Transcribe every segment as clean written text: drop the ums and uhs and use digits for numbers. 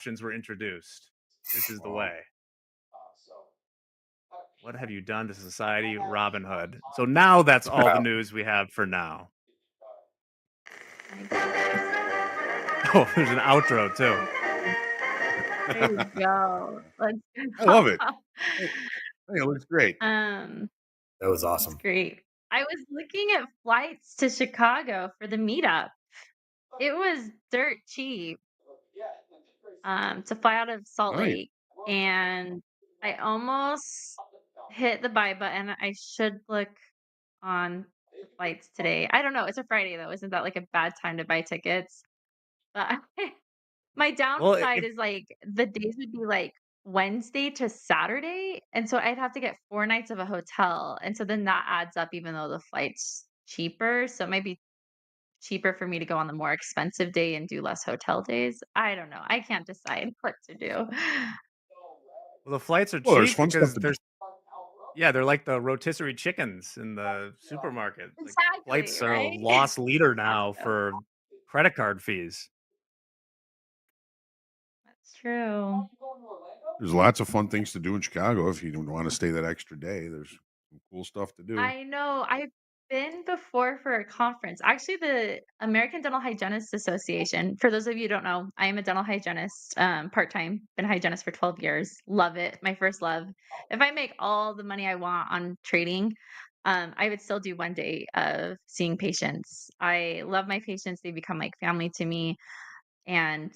options were introduced. This is the way. What have you done to society, Robin Hood? So now that's all the Wow. news we have for now. My goodness. Oh, there's an outro too. There you go. Let's I love it. go. I think it looks great. Um, That was That's awesome. great. I was looking at flights to Chicago for the meetup. It was dirt cheap to fly out of Salt Nice. Lake, and I almost hit the buy button. I should look on the flights today. I don't know. It's a Friday though. Isn't that like a bad time to buy tickets? But my Well, downside if is like the days would be like Wednesday to Saturday, and so I'd have to get 4 nights of a hotel, and so then that adds up even though the flight's cheaper, so it might be cheaper for me to go on the more expensive day and do less hotel days. I don't know. I can't decide what to do. well, the flights are Well, there's cheap fun stuff because to do. they're like the rotisserie chickens in the supermarket. Like Exactly, flights are a right? lost leader Thought now so. for credit card fees. That's true. There's lots of fun things to do in Chicago if you don't want to stay that extra day. There's some cool stuff to do. I know. I've been before for a conference. Actually, the American Dental Hygienists Association. For those of you who don't know, I am a dental hygienist, part-time. Been a hygienist for 12 years. Love it. My first love. If I make all the money I want on trading, I would still do one day of seeing patients. I love my patients. They become like family to me. And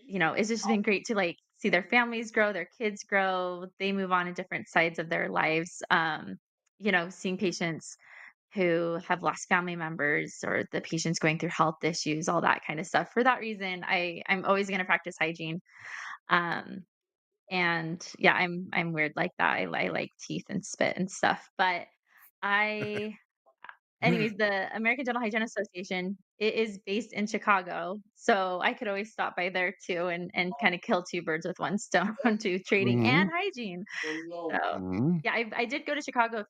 it's just been great to like see their families grow, their kids grow, they move on in different sides of their lives. Seeing patients who have lost family members or the patients going through health issues, all that kind of stuff. For that reason, I'm always going to practice hygiene. Um, and yeah, I'm weird like that. I like teeth and spit and stuff, but I anyways, the American Dental Hygiene Association, it is based in Chicago, so I could always stop by there too and kind of kill two birds with one stone, to trading Hmm. and hygiene. So, Hmm. yeah, I did go to Chicago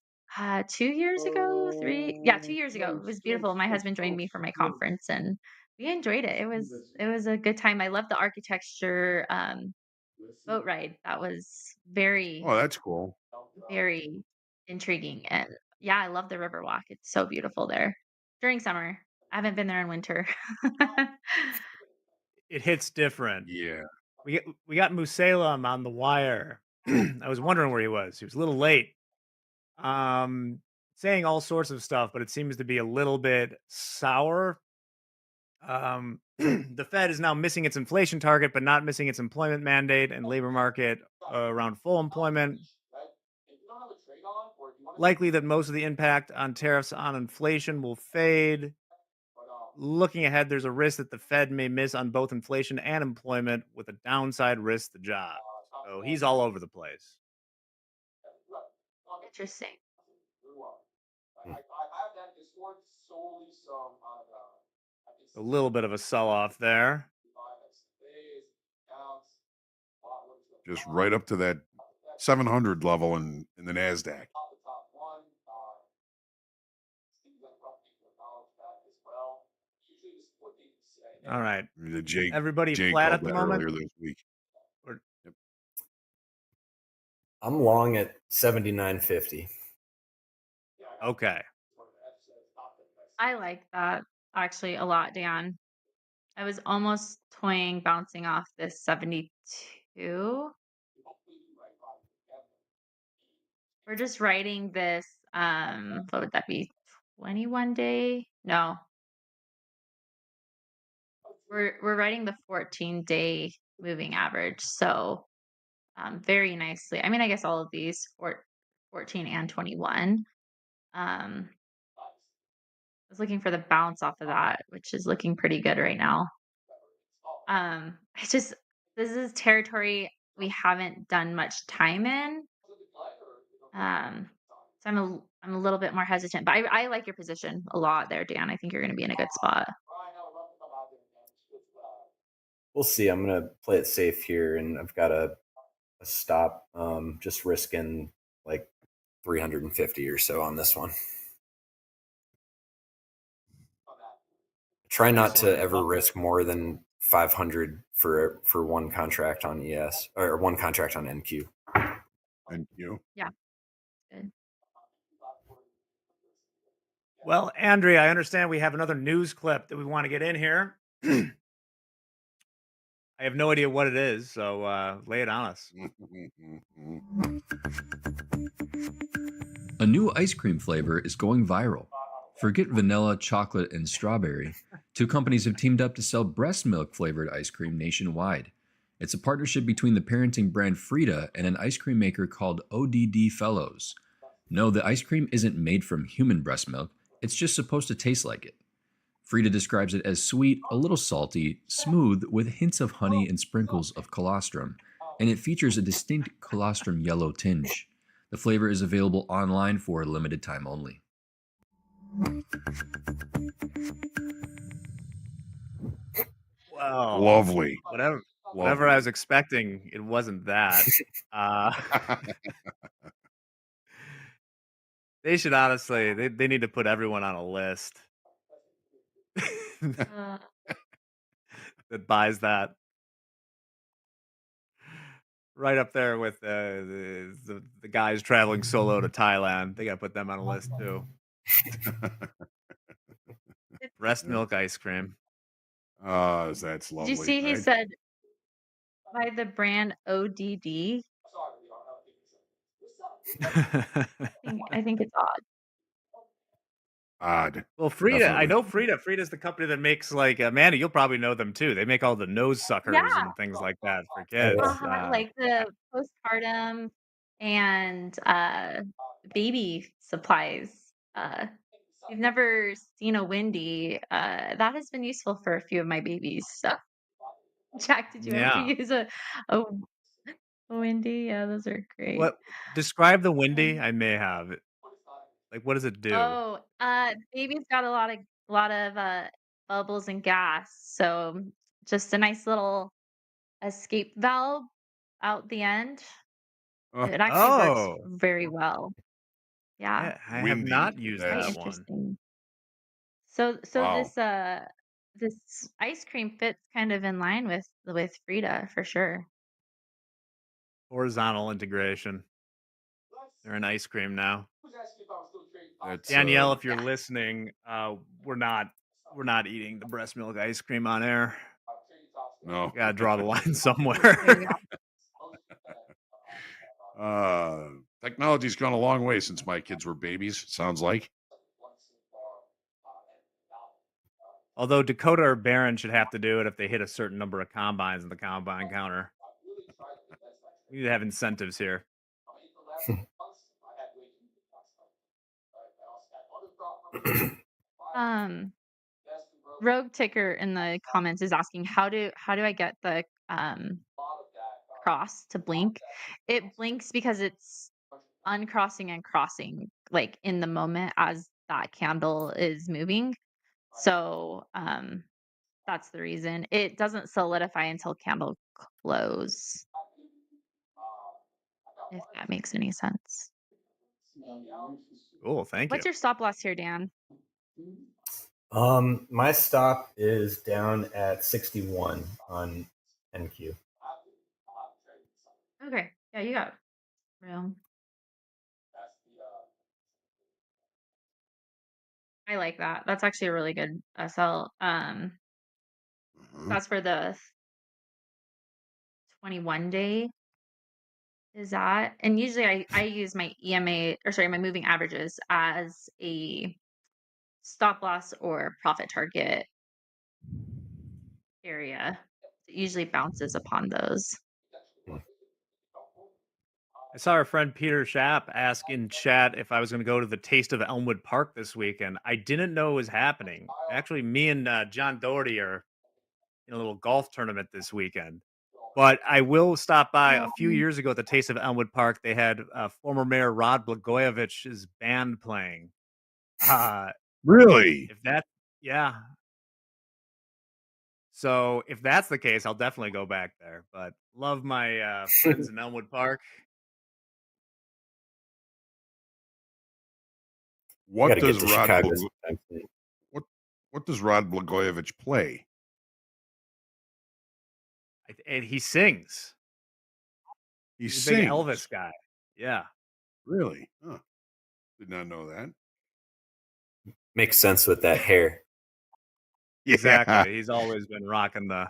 2 years ago, 3 yeah, 2 years ago. It was beautiful. My husband joined me for my conference, and we enjoyed it. It was a good time. I love the architecture, boat ride. That was very, Oh, that's cool. very intriguing, and yeah, I love the Riverwalk. It's so beautiful there during summer. I haven't been there in winter. It hits different. Yeah. We got Musalem on the wire. I was wondering where he was. He was a little late. Um, Saying all sorts of stuff, but it seems to be a little bit sour. The Fed is now missing its inflation target, but not missing its employment mandate and labor market around full employment. Likely that most of the impact on tariffs on inflation will fade. Looking ahead, there's a risk that the Fed may miss on both inflation and employment, with a downside risk to jobs. So he's all over the place. Interesting. A little bit of a sell off there. Just right up to that 700 level in the NASDAQ. All right. The Jay Everybody Jay flat called at the that moment? earlier this week. Or- Yep. I'm long at 79.50. Okay. I like that actually a lot, Dan. I was almost toying bouncing off this 72. We're just writing this, what would that be? 21 day? No, we're writing the 14-day moving average. So very nicely. I mean, I guess all of these 14 and 21. I was looking for the bounce off of that, which is looking pretty good right now. I just This is territory we haven't done much time in. So I'm a little bit more hesitant, but I like your position a lot there, Dan. I think you're going to be in a good spot. We'll see. I'm going to play it safe here, and I've got a stop, just risking like 350 or so on this one. Try not to Excellent. ever risk more than 500 for one contract on ES or one contract on NQ. And you. Yeah. Good. Well, Andrea, I understand we have another news clip that we want to get in here. I have no idea what it is, so lay it on us. A new ice cream flavor is going viral. Forget vanilla, chocolate, and strawberry. Two companies have teamed up to sell breast milk flavored ice cream nationwide. It's a partnership between the parenting brand Frida and an ice cream maker called ODD Fellows. No, the ice cream isn't made from human breast milk, it's just supposed to taste like it. Frida describes it as sweet, a little salty, smooth, with hints of honey and sprinkles of colostrum, and it features a distinct colostrum yellow tinge. The flavor is available online for a limited time only. Wow. Lovely. Whatever I was expecting, it wasn't that. They should honestly, they need to put everyone on a list Uh, that buys that. Right up there with the guys traveling solo to Thailand. They got to put them on a list too. Breast milk ice cream. That's lovely. Did you see he right? said by the brand ODD? I think it's odd. Odd. Well, Frida, I Definitely. know Frida. Frida's the company that makes like Manny. You'll probably know them too. They make all the nose suckers Yeah. and things like that for yeah. kids. Like the postpartum and baby supplies. You've never seen a Windy. That has been useful for a few of my babies. So, Jack, did you ever Yeah. use a Windy? Yeah, those are great. What describe the Windy? I may have. Like, what does it do? Oh, baby's got a lot of bubbles and gas. So just a nice little escape valve out the end. It actually works Oh, very well. Yeah, I have Windy. not used quite that one. interesting. So Wow. this ice cream fits kind of in line with Frida for sure. Horizontal integration. They're an ice cream now. That's Danielle, if you're Yeah. listening, we're not eating the breast milk ice cream on air. no. Gotta draw the line There somewhere. you go. Technology's gone a long way since my kids were babies. Sounds like. Although Dakota or Barron should have to do it if they hit a certain number of combines in the combine counter. We need to have incentives here. Rogue Ticker in the comments is asking how do I get the cross to blink? It blinks because it's uncrossing and crossing like in the moment as that candle is moving. So that's the reason. It doesn't solidify until candle close, if that makes any sense. Cool, thank you. What's your stop loss here, Dan? My stop is down at 61 on NQ. Okay. Yeah, you got room. I like that. That's actually a really good SL. That's for the 21 day is that. And usually I use my EMA or sorry, my moving averages as a stop loss or profit target area. It usually bounces upon those. I saw our friend Peter Schapp ask in chat if I was going to go to the Taste of Elmwood Park this weekend. I didn't know it was happening. Actually, me and John Doherty are in a little golf tournament this weekend. But I will stop by. A few years ago at the Taste of Elmwood Park, they had former Mayor Rod Blagojevich's band playing. Really? If that, yeah. So if that's the case, I'll definitely go back there. But love my friends in Elmwood Park. What Got to get does to Rod Chicago Blag- sometime soon. what does Rod Blagojevich play? and he sings. He He's a big sings. Elvis guy. Yeah. Really? Huh. Did not know that. Makes sense with that hair. Yeah. Exactly. He's always been rocking the.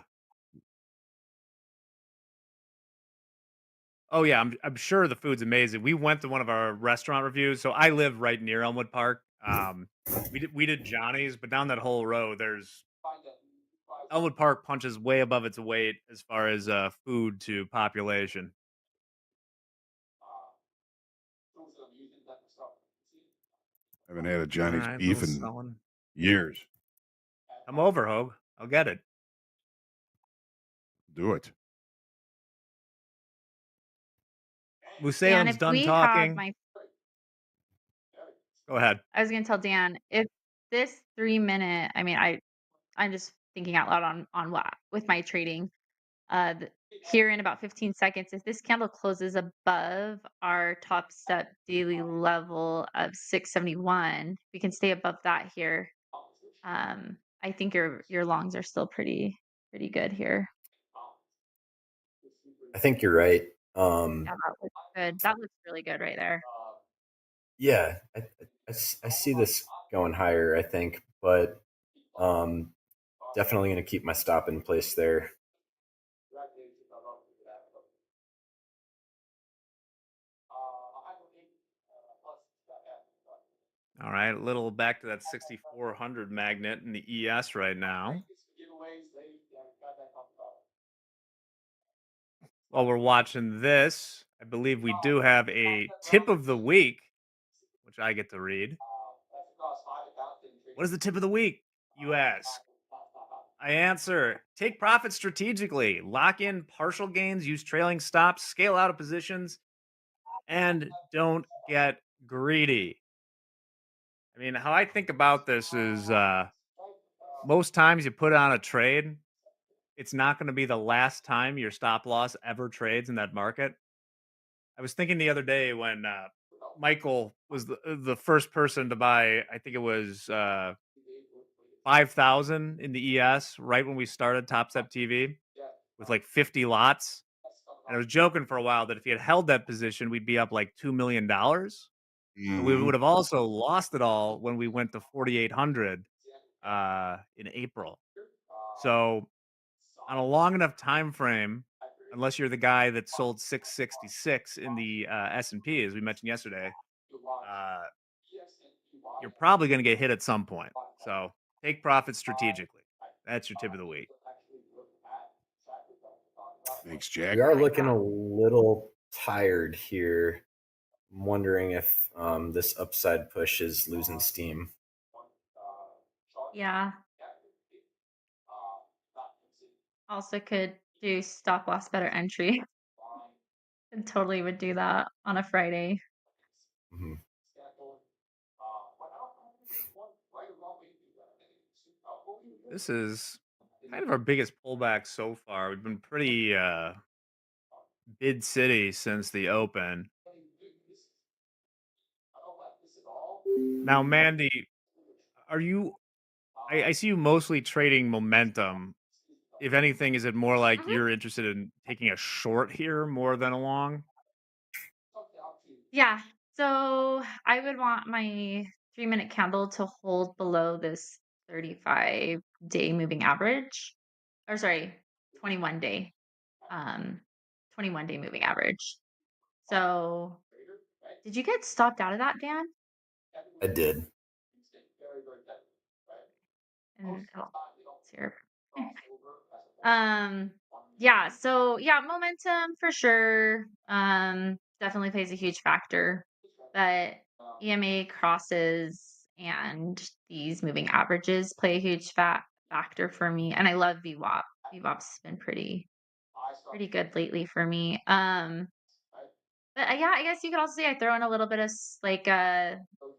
Oh yeah, I'm sure the food's amazing. We went to one of our restaurant reviews. So I live right near Elmwood Park. We did Johnny's, but down that whole road, there's Elmwood Park punches way above its weight as far as food to population. I haven't had a All Johnny's right, beef little in selling. years. Come over, Hogue. I'll get it. Do it. Dan, Musalem's if done we have talking. my Go ahead. I was gonna tell Dan, if this 3 minute, I mean, I'm just thinking out loud on what with my trading. Here in about 15 seconds, if this candle closes above our top step daily level of 671, we can stay above that here. I think your longs are still pretty good here. I think you're right. Yeah, that looks good. That looks really good right there. Yeah, I see this going higher, I think, but definitely going to keep my stop in place there. All right, a little back to that 6400 magnet in the ES right now. While we're watching this, I believe we do have a tip of the week, which I get to read. What is the tip of the week, you ask? I answer, take profits strategically, lock in partial gains, use trailing stops, scale out of positions, and don't get greedy. I mean, how I think about this is most times you put on a trade, it's not going to be the last time your stop loss ever trades in that market. I was thinking the other day when Michael was the first person to buy, I think it was 5,000 in the ES right when we started Top Step TV with like 50 lots. And I was joking for a while that if he had held that position, we'd be up like $2 million. But we Mhm. would have also lost it all when we went to 4,800 in April. So on a long enough time frame, unless you're the guy that sold 666 in the S&P, as we mentioned yesterday, uh, you're probably going to get hit at some point. So take profits strategically. That's your tip of the week. Thanks, We Jack. are looking a little tired here. I'm wondering if this upside push is losing steam. Yeah. Also could do stop loss better entry. And totally would do that on a Friday. Mhm. This is kind of our biggest pullback so far. We've been pretty bid city since the open. Now, Mandy, are you? I see you mostly trading momentum. If anything, is it more like Mhm. you're interested in taking a short here more than a long? Yeah. So I would want my 3 minute candle to hold below this 35-day moving average. Or sorry, 21 day. 21-day moving average. So did you get stopped out of that, Dan? I did. And oh, it's here. Um, yeah, so yeah, momentum for sure. Definitely plays a huge factor. But EMA crosses and these moving averages play a huge factor for me. And I love VWAP. VWAP's been pretty good lately for me. But yeah, I guess you could also say I throw in a little bit of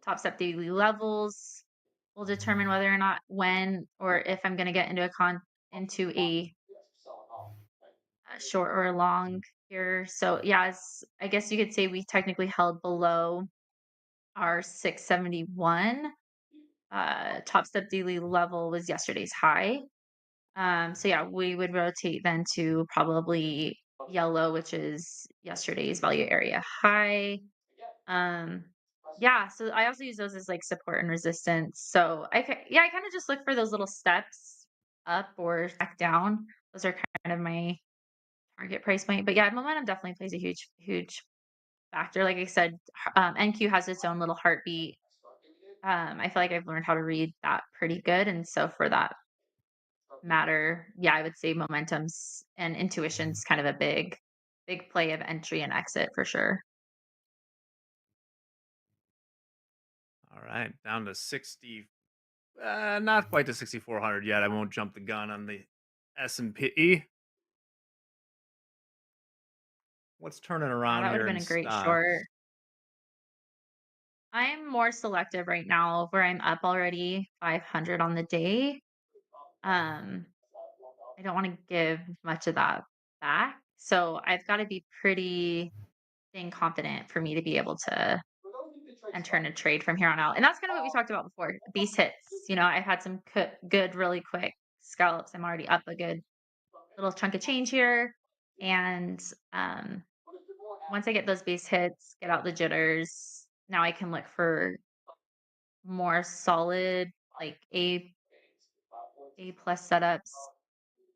top step daily levels will determine whether or not when or if I'm going to get into into a short or a long here. So yeah, I guess you could say we technically held below our 671 top step daily level was yesterday's high. So yeah, we would rotate then to probably yellow, which is yesterday's value area high. Um, yeah, so I also use those as like support and resistance. So yeah, I kind of just look for those little steps up or back down. Those are kind of my target price point. But yeah, momentum definitely plays a huge factor. Like I said, NQ has its own little heartbeat. I feel like I've learned how to read that pretty good, and so for that matter, yeah, I would say momentum's and intuition's kind of a big play of entry and exit for sure. All right, down to 60. Not quite to 6,400 yet. I won't jump the gun on the S&P. What's turning Yeah, around that would here have been in a great short. stocks? I'm more selective right now where I'm up already 500 on the day. Um, I don't want to give much of that back. So I've got to be pretty dang confident for me to be able to enter in a trade from here on out. And that's kind of what we talked about before. Base hits. I've had some good, really quick scallops. I'm already up a good little chunk of change here. And um, once I get those base hits, get out the jitters, now I can look for more solid, like A plus setups.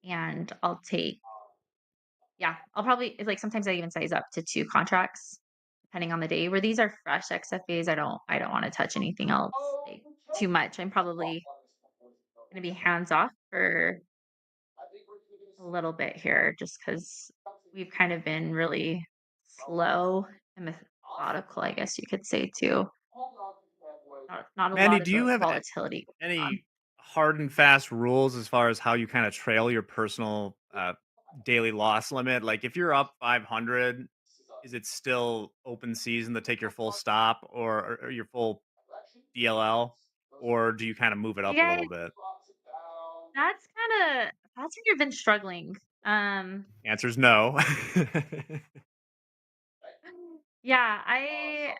And I'll probably it's like sometimes I even size up to 2 contracts depending on the day. Where these are fresh XFAs, I don't want to touch anything else like too much. I'm probably gonna be hands off for a little bit here just because we've kind of been really slow and methodical, I guess you could say too. Not a Mandy, lot of do you have volatility going on. any hard and fast rules as far as how you kind of trail your personal daily loss limit? Like if you're up 500, is it still open season to take your full stop or your full DLL? Or do you kind of move it You up a guys, little bit? that's where you've been struggling. Answer's no. Yeah, I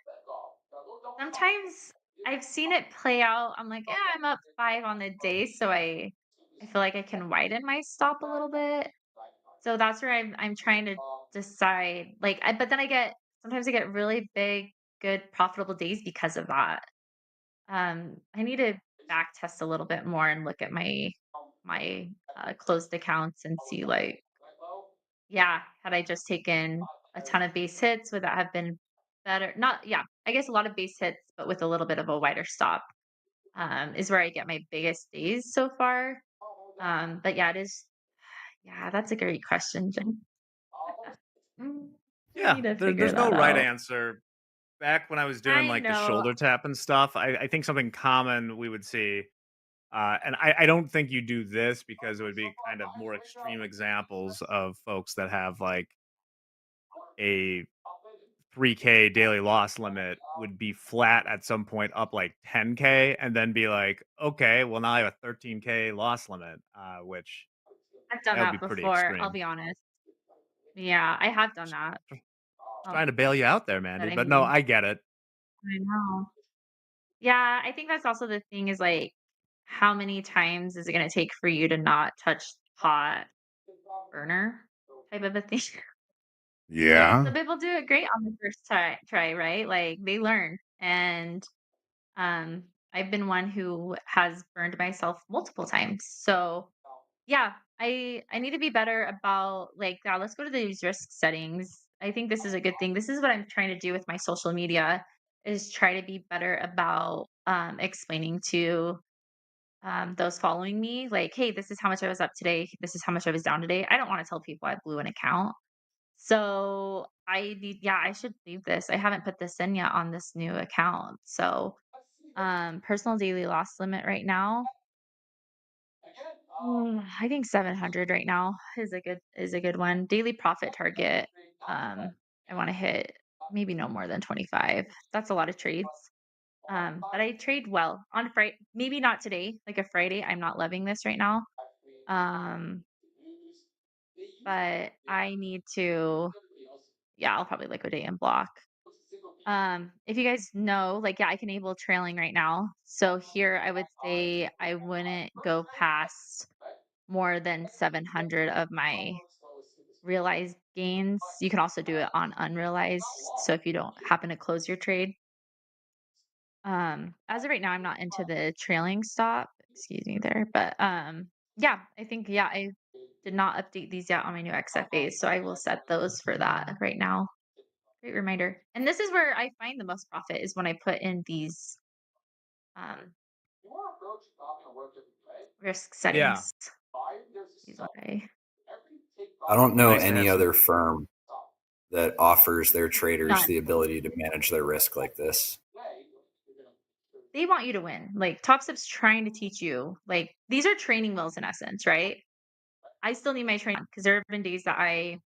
sometimes I've seen it play out. I'm like, yeah, I'm up 5 on the day, so I feel like I can widen my stop a little bit. So that's where I'm trying to decide. But then sometimes I get really big, good, profitable days because of that. I need to back test a little bit more and look at my closed accounts and see like, yeah, had I just taken a ton of base hits, would that have been better? Not, yeah, I guess a lot of base hits, but with a little bit of a wider stop, is where I get my biggest days so far. But yeah, it is. Yeah, that's a great question, Jen. I Yeah, need to figure there's no that right out. answer. Back when I was doing I like the know. shoulder tap and stuff, I think something common we would see, and I don't think you do this because it would be kind of more extreme examples of folks that have like a 3K daily loss limit would be flat at some point up like 10K and then be like, okay, well now I have a 13K loss limit, which I've done that would be that pretty before. I'll extreme. be honest. Yeah, I have done that. Trying to Um, bail you out there, but Mandy, I but no, mean, I get it. I know. Yeah, I think that's also the thing is like, how many times is it going to take for you to not touch hot burner type of a thing? Yeah. Some people do it great on the first try, right? Like they learn. And um, I've been one who has burned myself multiple times. So yeah, I need to be better about like, let's go to these risk settings. I think this is a good thing. This is what I'm trying to do with my social media is try to be better about explaining to those following me, like, hey, this is how much I was up today. This is how much I was down today. I don't want to tell people I blew an account. So I should leave this. I haven't put this in yet on this new account. So personal daily loss limit right now. I think 700 right now is a good one. Daily profit target. I want to hit maybe no more than 25. That's a lot of trades. But I trade well on Friday. Maybe not today, like a Friday. I'm not loving this right now. Um, but I need to. Yeah, I'll probably liquidate and block. If you guys know, like, yeah, I can enable trailing right now. So here I would say I wouldn't go past more than 700 of my realized gains. You can also do it on unrealized. So if you don't happen to close your trade, as of right now, I'm not into the trailing stop. Excuse me there, but yeah, I think I did not update these yet on my new XFAs, so I will set those for that right now. Great reminder. And this is where I find the most profit is when I put in these um, risk Yeah. settings. These what I don't know Nice to any have some. other firm that offers their traders none. the ability to manage their risk like this. They want you to win. Like TopSip's trying to teach you. Like these are training wheels in essence, right? I still need my training because there have been days that I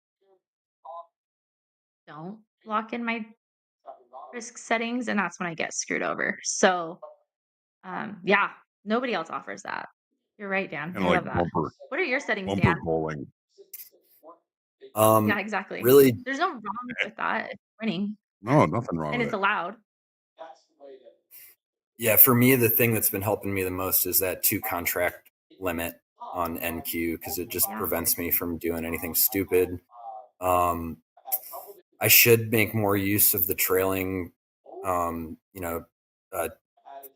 don't lock in my risk settings, and that's when I get screwed over. So, yeah, nobody else offers that. You're right, Dan. Kind I of like love that. bumper What are your settings, bumper Dan? bowling. Yeah, exactly. Really, There's no wrong with that. It's winning, No, nothing wrong and with it's it. allowed. yeah, for me, the thing that's been helping me the most is that 2 contract limit on NQ because it just Yeah. prevents me from doing anything stupid. I should make more use of the trailing, uh,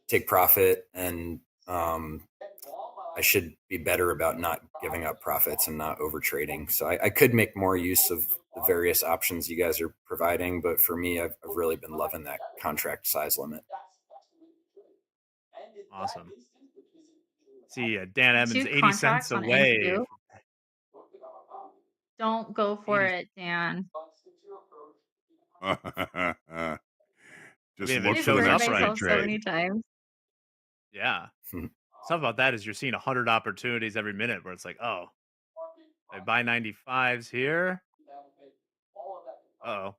take profit, and I should be better about not giving up profits and not over trading. So I could make more use of the various options you guys are providing, but for me, I've really been loving that contract size limit. Awesome. See, Dan Evans, 2 80 cents contracts on away. NQ. Don't go for 80. it, Dan. I Just mean, if it look I've for the shows burned next up big right. myself so trade. many times. Yeah. Stuff about that is you're seeing 100 opportunities every minute where it's like, oh, I buy 95s here. Uh-oh.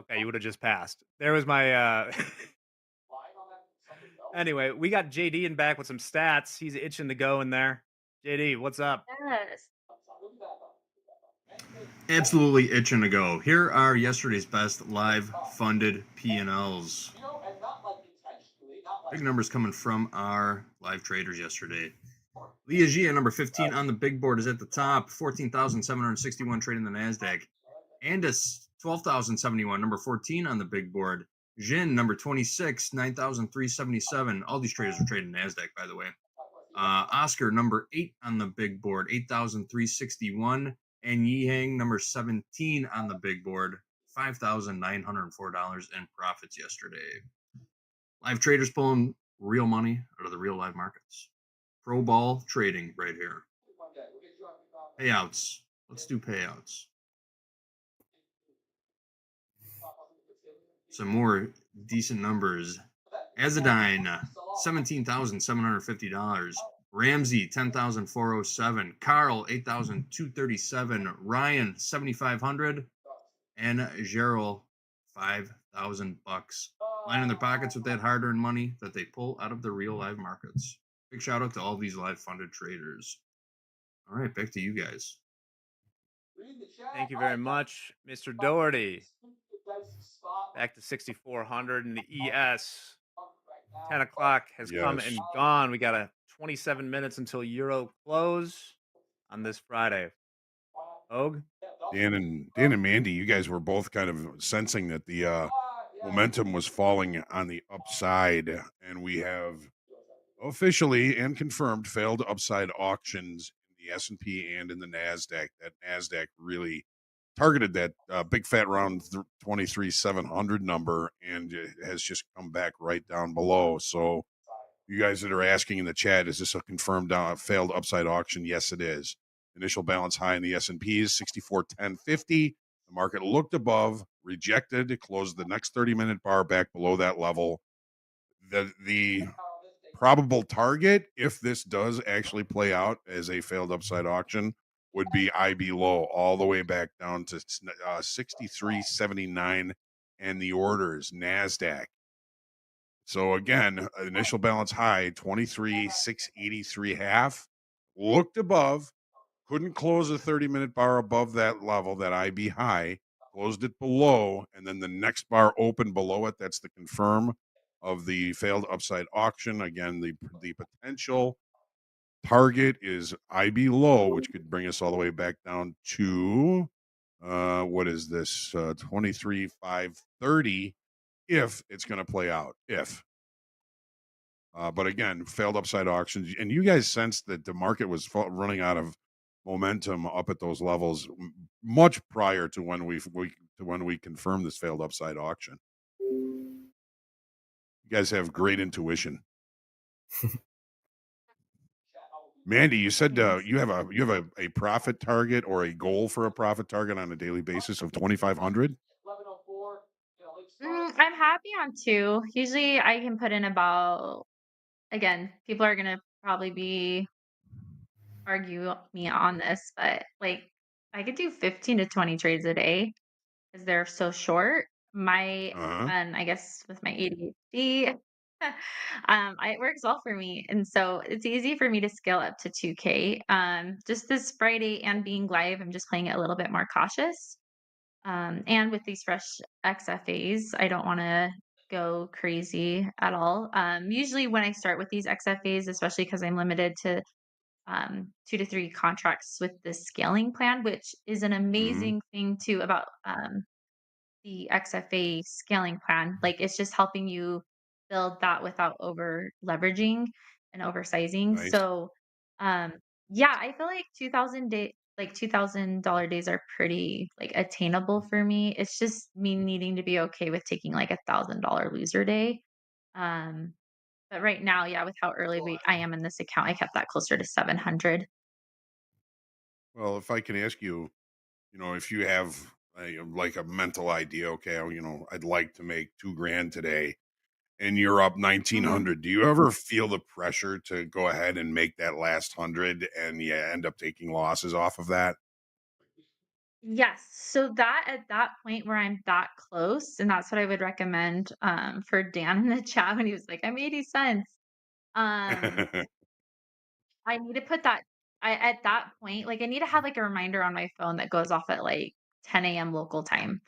Okay, you would have just passed. There was my Anyway, we got JD in back with some stats. He's itching to go in there. JD, what's up? Yes. Absolutely itching to go. Here are yesterday's best live funded P&Ls. Big numbers coming from our live traders yesterday. Liagia, number 15 on the big board, is at the top, 14,761 trading the NASDAQ. Andis, 12,071, number 14 on the big board. Jin, number 26, 9,377. All these traders are trading NASDAQ, by the way. Oscar, number 8 on the big board, 8,361. And Yihang, number 17 on the big board, $5,904 in profits yesterday. Live traders pulling real money out of the real live markets. Pro ball trading right here. Payouts. Let's do payouts. Some more decent numbers. Azadine, $17,750. Ramsey, $10,407. Carl, $8,237. Ryan, $7,500. And Gerald, $5,000. Lining their pockets with that hard-earned money that they pull out of the real live markets. Big shout out to all these live funded traders. All right, back to you guys. Thank you very much, Mr. Doherty. Back to 6,400 in the ES. 10 o'clock has come Yes. and gone. We got 27 minutes until Euro close on this Friday. Og? Dan and Mandy, you guys were both kind of sensing that the momentum was falling on the upside, and we have officially and confirmed failed upside auctions in the S&P and in the NASDAQ. That NASDAQ really targeted that big fat round 23,700 number, and it has just come back right down below. So you guys that are asking in the chat, is this a confirmed failed upside auction? Yes, it is. Initial balance high in the S&P is 64.1050. The market looked above, rejected, it closed the next 30-minute bar back below that level. The probable target, if this does actually play out as a failed upside auction, would be IB low all the way back down to 63.79, and the orders NASDAQ. So again, initial balance high 23,683 half, looked above, couldn't close a 30-minute bar above that level, that IB high, closed it below, and then the next bar opened below it. That's the confirm of the failed upside auction. Again, the potential target is IB low, which could bring us all the way back down to what is this? 23,530 if it's going to play out. If but again, failed upside auctions, and you guys sensed that the market was running out of momentum up at those levels much prior to when we confirmed this failed upside auction. You guys have great intuition. Mandy, you said Thanks. you have a profit target or a goal for a profit target on a daily basis of 2,500. I'm happy on 2. Usually I can put in about, again, people are gonna probably be argue me on this, but, like, I could do 15 to 20 trades a day because 'cause they're so short. My Uh-huh. and I guess with my ADHD, it works well for me, and so it's easy for me to scale up to 2K. Just this Friday and being live, I'm just playing it a little bit more cautious. And with these fresh XFAs, I don't want to go crazy at all. Usually, when I start with these XFAs, especially because I'm limited to 2 to 3 contracts with this scaling plan, which is an Mhm. amazing thing too about the XFA scaling plan. Like it's just helping you build that without over leveraging and oversizing. Nice. So, um, yeah, I feel like 2,000 days are pretty like attainable for me. It's just me needing to be okay with taking like $1,000 loser day. Um, but right now, yeah, with how early I am in this account, I kept that closer to 700. Well, if I can ask you, if you have like a mental idea, okay, I'd like to make 2 grand today, and you're up Mhm. 1,900. Do you ever feel the pressure to go ahead and make that last 100, and you end up taking losses off of that? Yes. So that at that point where I'm that close, and that's what I would recommend for Dan in the chat when he was like, I'm 80 cents. Um, I need to put that at that point, like I need to have like a reminder on my phone that goes off at like 10 a.m. local time.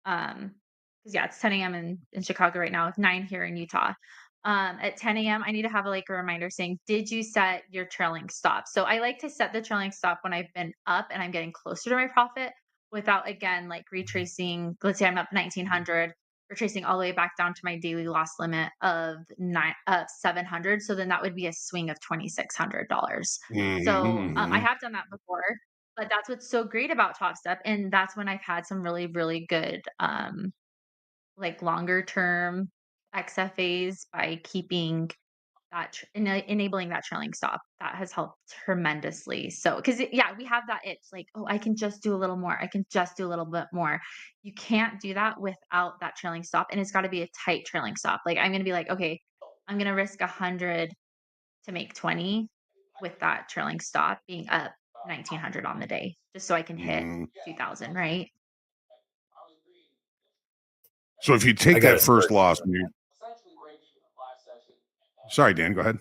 Because yeah, it's 10 a.m. in Chicago right now. It's 9 here in Utah. At 10 a.m., I need to have like a reminder saying, "Did you set your trailing stop?" So I like to set the trailing stop when I've been up and I'm getting closer to my profit, without again like retracing. Let's say I'm up 1,900, retracing all the way back down to my daily loss limit of 700. So then that would be a swing of $2,600. So I Hmm. have done that before, but that's what's so great about Top Step, and that's when I've had some really, really good, like, longer term XFAs by keeping that enabling that trailing stop. That has helped tremendously. So, because yeah, we have that itch, like, "Oh, I can just do a little more. I can just do a little bit more." You can't do that without that trailing stop, and it's gotta be a tight trailing stop. Like, I'm gonna be like, "Okay, I'm gonna risk 100 to make 20 with that trailing stop being up 1,900 on the day, just so I can hit Hmm. 2,000, right?" So if you I take got to that first start. loss, sorry, Dan, go ahead.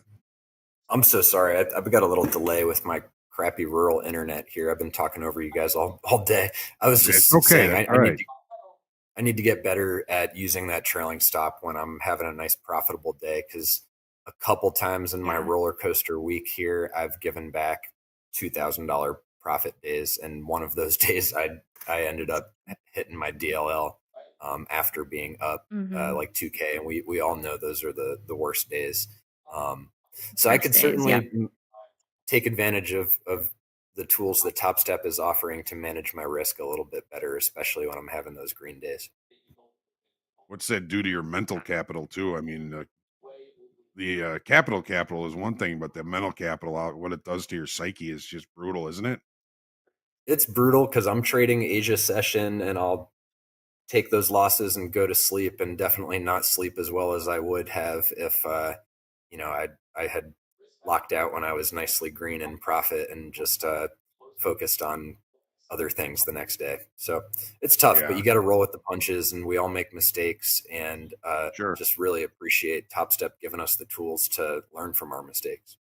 I'm so sorry. I've got a little delay with my crappy rural internet here. I've been talking over you guys all day. I was It's just okay. saying That's I all right. need to get better at using that trailing stop when I'm having a nice profitable day, because a couple times in my Yeah. roller coaster week here, I've given back $2,000 profit days, and one of those days I ended up hitting my DLL after being up Mhm. like 2K, and we all know those are the worst days. Um, so I Worst could days, yep. certainly take advantage of the tools that Top Step is offering to manage my risk a little bit better, especially when I'm having those green days. What's that do to your mental capital too? I mean, the capital is one thing, but the mental capital, what it does to your psyche is just brutal, isn't it? It's brutal because I'm trading Asia session, and I'll take those losses and go to sleep, and definitely not sleep as well as I would have if I had locked out when I was nicely green in profit and just focused on other things the next day. So it's tough, but Yeah, you got to roll with the punches, and we all make mistakes, and sure. just really appreciate Top Step giving us the tools to learn from our mistakes.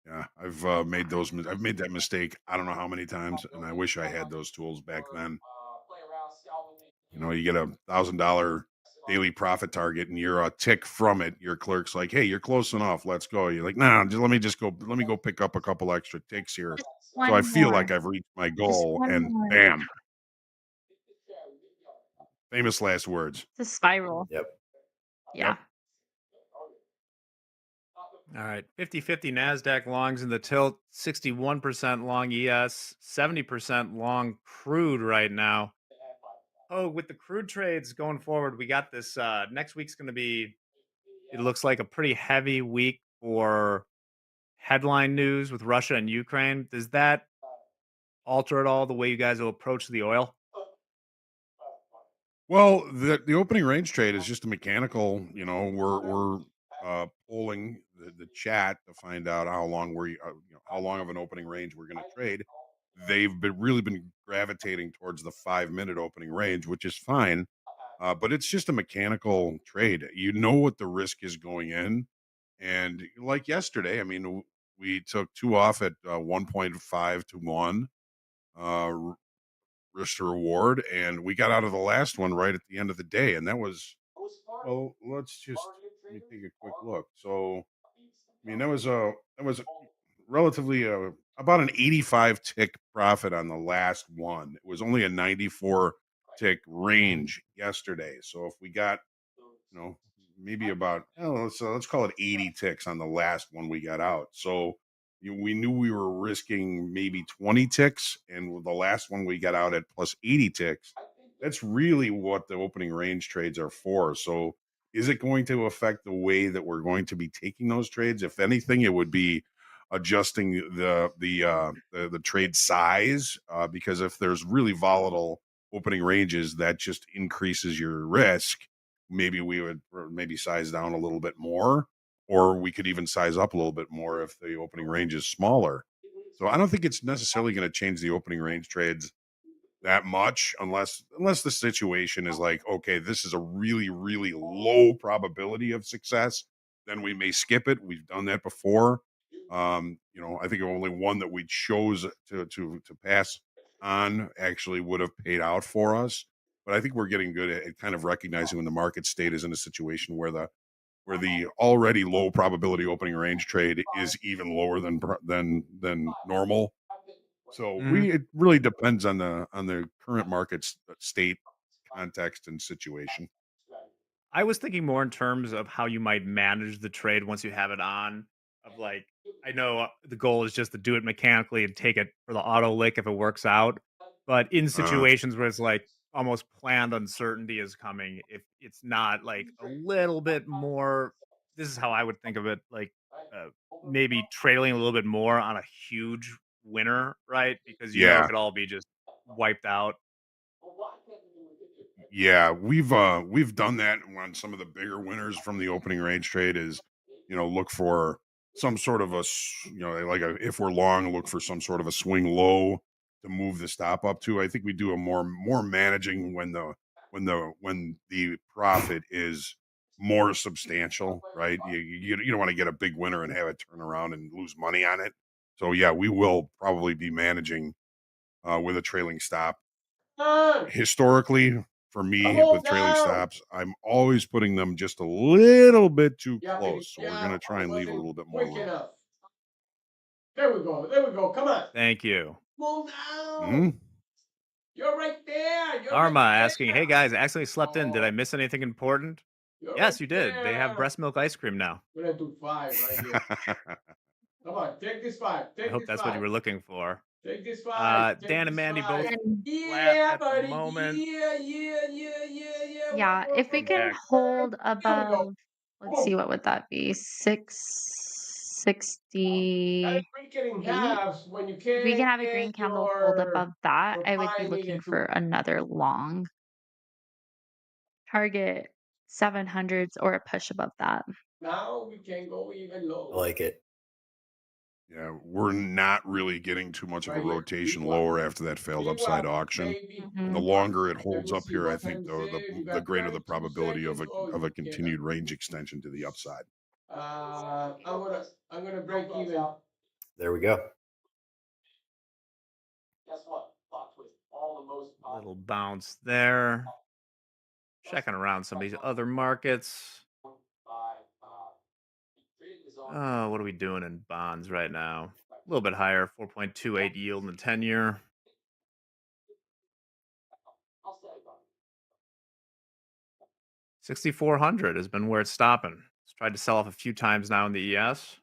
Yeah, I've I've made that mistake. I don't know how many times, and I wish I had those tools back then. You get $1,000 daily profit target and you're a tick from it, your clerk's like, "Hey, you're close enough. Let's go." You're like, "Nah, let me go pick up a couple extra ticks here." Just So I one feel more. like I've reached my Just goal one and more. bam, famous last words. It's a spiral. Yep. Yeah. Yep. All right. 50-50 NASDAQ longs in the tilt, 61% long ES, 70% long crude right now. Oh, with the crude trades going forward, we got this. Next week's going to be, it looks like a pretty heavy week for headline news with Russia and Ukraine. Does that alter at all the way you guys will approach the oil? Well, the opening range trade is just a mechanical. We're polling the chat to find out how long how long of an opening range we're going to trade. They've been gravitating towards the 5 minute opening range, which is fine. But it's just a mechanical trade. You know what the risk is going in, and like yesterday, I mean, we took two off at 1.5 to 1. Risk to reward, and we got out of the last one right at the end of the day, and that was well. Let me take a quick look. So, I mean, that was relatively about an 85 tick profit on the last one. It was only a 94 tick range yesterday. So if we got maybe about let's call it 80 ticks on the last one we got out. So we knew we were risking maybe 20 ticks, and with the last one we got out at plus 80 ticks. That's really what the opening range trades are for. So is it going to affect the way that we're going to be taking those trades? If anything, it would be adjusting the trade size, because if there's really volatile opening ranges, that just increases your risk. Maybe we would maybe size down a little bit more, or we could even size up a little bit more if the opening range is smaller. So I don't think it's necessarily going to change the opening range trades that much, unless the situation is like, okay, this is a really really low probability of success. Then we may skip it. We've done that before. I think only one that we chose to pass on actually would have paid out for us. But I think we're getting good at kind of recognizing when the market state is in a situation where the already low probability opening range trade is even lower than normal. So Mhm. it really depends on the current market state, context, and situation. I was thinking more in terms of how you might manage the trade once you have it on. Of like, I know the goal is just to do it mechanically and take it for the auto lick if it works out. But in Uh, situations where it's like almost planned uncertainty is coming, if it's not like a little bit more, this is how I would think of it, like uh, maybe trailing a little bit more on a huge winner, right? Because it yeah, could all be just wiped out. yeah, we've done that on some of the bigger winners from the opening range trade. Is look for some sort of like if we're long, look for some sort of a swing low to move the stop up to. I think we do a more managing when the profit is more substantial, right? You don't want to get a big winner and have it turn around and lose money on it. So yeah, we will probably be managing with a trailing stop. Historically, for Come me on with trailing down. stops, I'm always putting them just a little bit too Yeah, close. baby. So we're going Yeah, to try I and leave a wasn't little bit more quick room. enough. There we go. There we go. Come on. Thank you. Move down. Hmm. You're right there. You're right Arma asking, "Hey there. guys, I accidentally slept in. Did I Oh, miss anything important?" you're right Yes, you did. They have there. breast milk ice cream now. We're gonna do five right here. Come on, take this five. I Take hope this that's what you five. were looking for. Take this five. Take Dan and this Mandy both five. And flat Yeah, at the buddy. moment. Yeah, yeah, yeah, yeah, yeah. One yeah, more if we from can Jack. Pittsburgh. hold Here we go. above, let's see, Boom. what would that be? Gotta 668. break it in halves when you If we can't can have a green get candle hold above that, your I would be pie looking needed for to. another long target 700s or a push above that. Now we can go even I lower. like it. Yeah, we're not really getting too much of a Right here. rotation VWAP. lower after that failed upside VWAP, auction. baby. And the Hmm. longer it Let holds me up see here, I what think time is it. You the got greater the 32 probability of seconds. a Oh, of a you cannot. continued range extension to the upside. I'm gonna break even. There we go. Little bounce there. Checking around some of these other markets. Oh, what are we doing in bonds right now? A little bit higher, 4.28 yield in the 10-year. 6,400 has been where it's stopping. It's tried to sell off a few times now in the ES.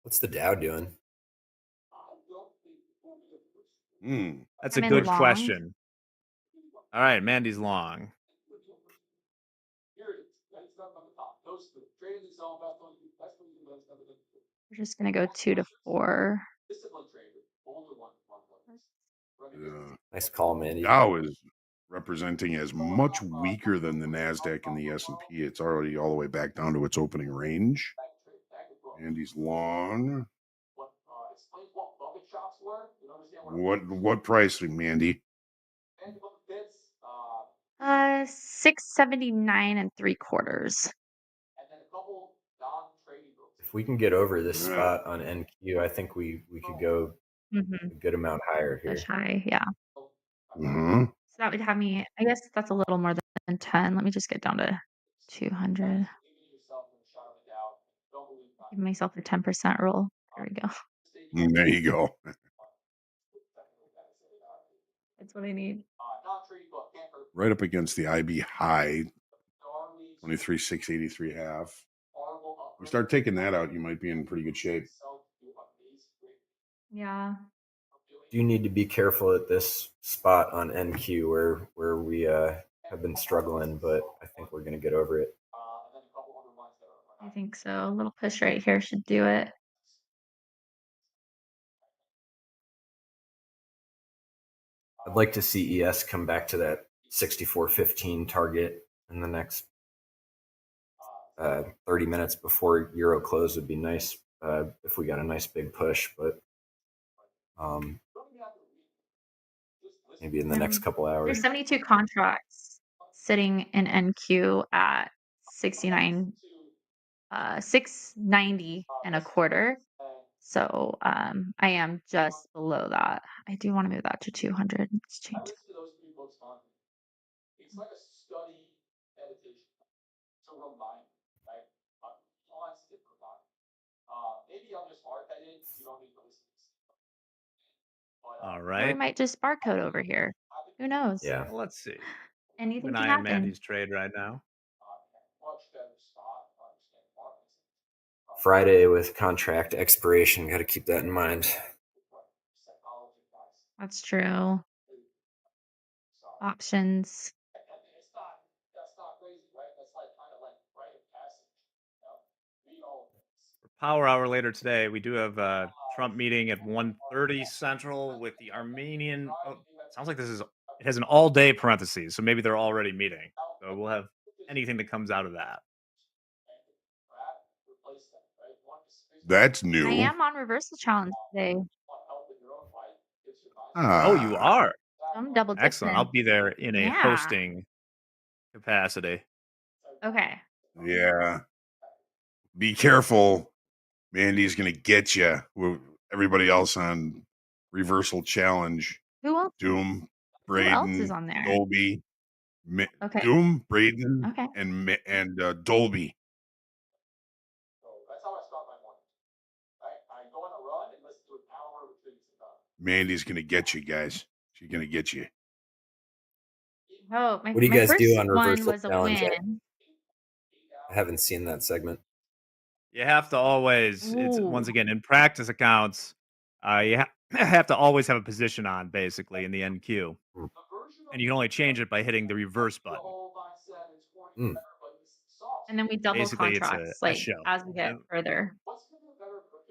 What's the Dow doing? That's a I'm in good long. question. All right, Mandy's long. We're just gonna go 2 to 4. Nice call, Mandy. Dow is representing as much weaker than the Nasdaq and the S&P. It's already all the way back down to its opening range. Andy's long. What price, Mandy? 679 and 3/4. If we can get over this spot on NQ, I think we could go Mm-hmm. a good amount higher here. Push high, yeah. Mm-hmm. So that would have me. I guess that's a little more than 10. Let me just get down to 200. Give myself a 10% rule. There we go. There you go. That's what I need. Right up against the IB high, 23,683 half. You start taking that out, you might be in pretty good shape. Yeah. Do need to be careful at this spot on NQ where we have been struggling, but I think we're going to get over it. I think so. A little push right here should do it. I'd like to see ES come back to that 64.15 target in the next 30 minutes before Euro close would be nice if we got a nice big push, but maybe in the next couple hours. There's 72 contracts sitting in NQ at 69, 690 and a quarter. So I am just below that. I do want to move that to 200. Let's change. It's like a study meditation to remind, right? Constant reminder. Maybe I'm just hard-headed. You don't need to listen to this. All Or we right. might just barcode over here. Who knows? Yeah. Well, let's see. Keep Anything an can eye on happen. Mandy's trade right now. Much better spot to understand markets. Friday with contract expiration. Got to keep that in mind. That's true. Options. That's not crazy, right? That's like kind of like rite of passage. We all For Power Hour later today, we do have a Trump meeting at 1:30 Central with the Armenian. Oh, sounds like it has an all-day parentheses, so maybe they're already meeting. So we'll have anything that comes out of that. That's I new. am on reversal challenge today. Oh, you are? So I'm double Excellent. I'll dipping. be there in a Yeah. hosting capacity. Okay. Yeah. Be careful. Mandy's going to get you. Everybody else on reversal challenge. Who else? Doom, Who else is Braden, on there? Dolby. Okay. Doom, Braden, Okay. and Dolby. That's how I start my morning. I go on a run and listen to an hour of things about. Mandy's going to get you, guys. She's going to get you. Oh, What do you my guys first do on one reversal was a challenge? win. I haven't seen that segment. You have to always, it's once Ooh. again in practice accounts, you have to always have a position on basically in the NQ. And you can only change it by hitting the reverse button. Mm. And then we double Basically, it's contracts a like show. as we get Yep. further.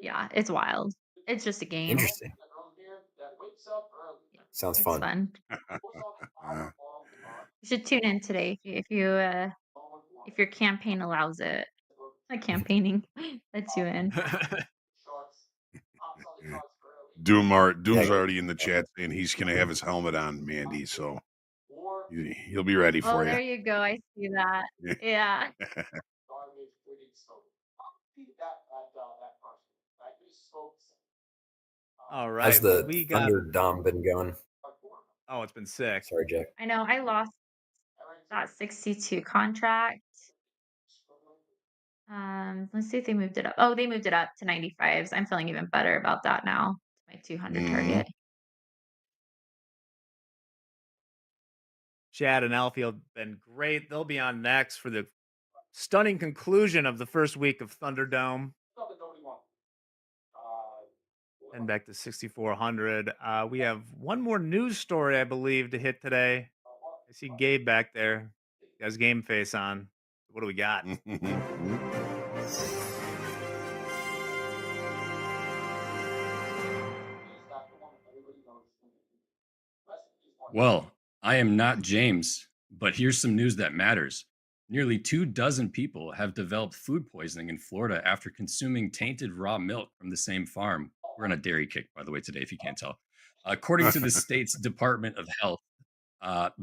Yeah, it's wild. It's just a game. Interesting. Sounds It's fun. fun. You should tune in today if your campaign allows it. Campaigning lets you in. Doom's already in the chat saying he's going to have his helmet on, Mandy. So he'll be ready for Oh, you. there you go. I see that. Yeah. All How's right. Well, the we got Thunder Dom been going? Oh, it's been sick. Sorry, Jack. I know I lost that 62 contract. Let's see if they moved it up. Oh, they moved it up to 95s. I'm feeling even better about that now. My 200 target. Chad and Alfie have been great. They'll be on next for the stunning conclusion of the first week of Thunderdome. And back to 6,400. We have one more news story, I believe, to hit today. I see Gabe back there. He has game face on. What do we got? Well, I am not James, but here's some news that matters. Nearly 24 people have developed food poisoning in Florida after consuming tainted raw milk from the same farm. We're on a dairy kick, by the way, today, if you can't tell. According to the state's Department of Health,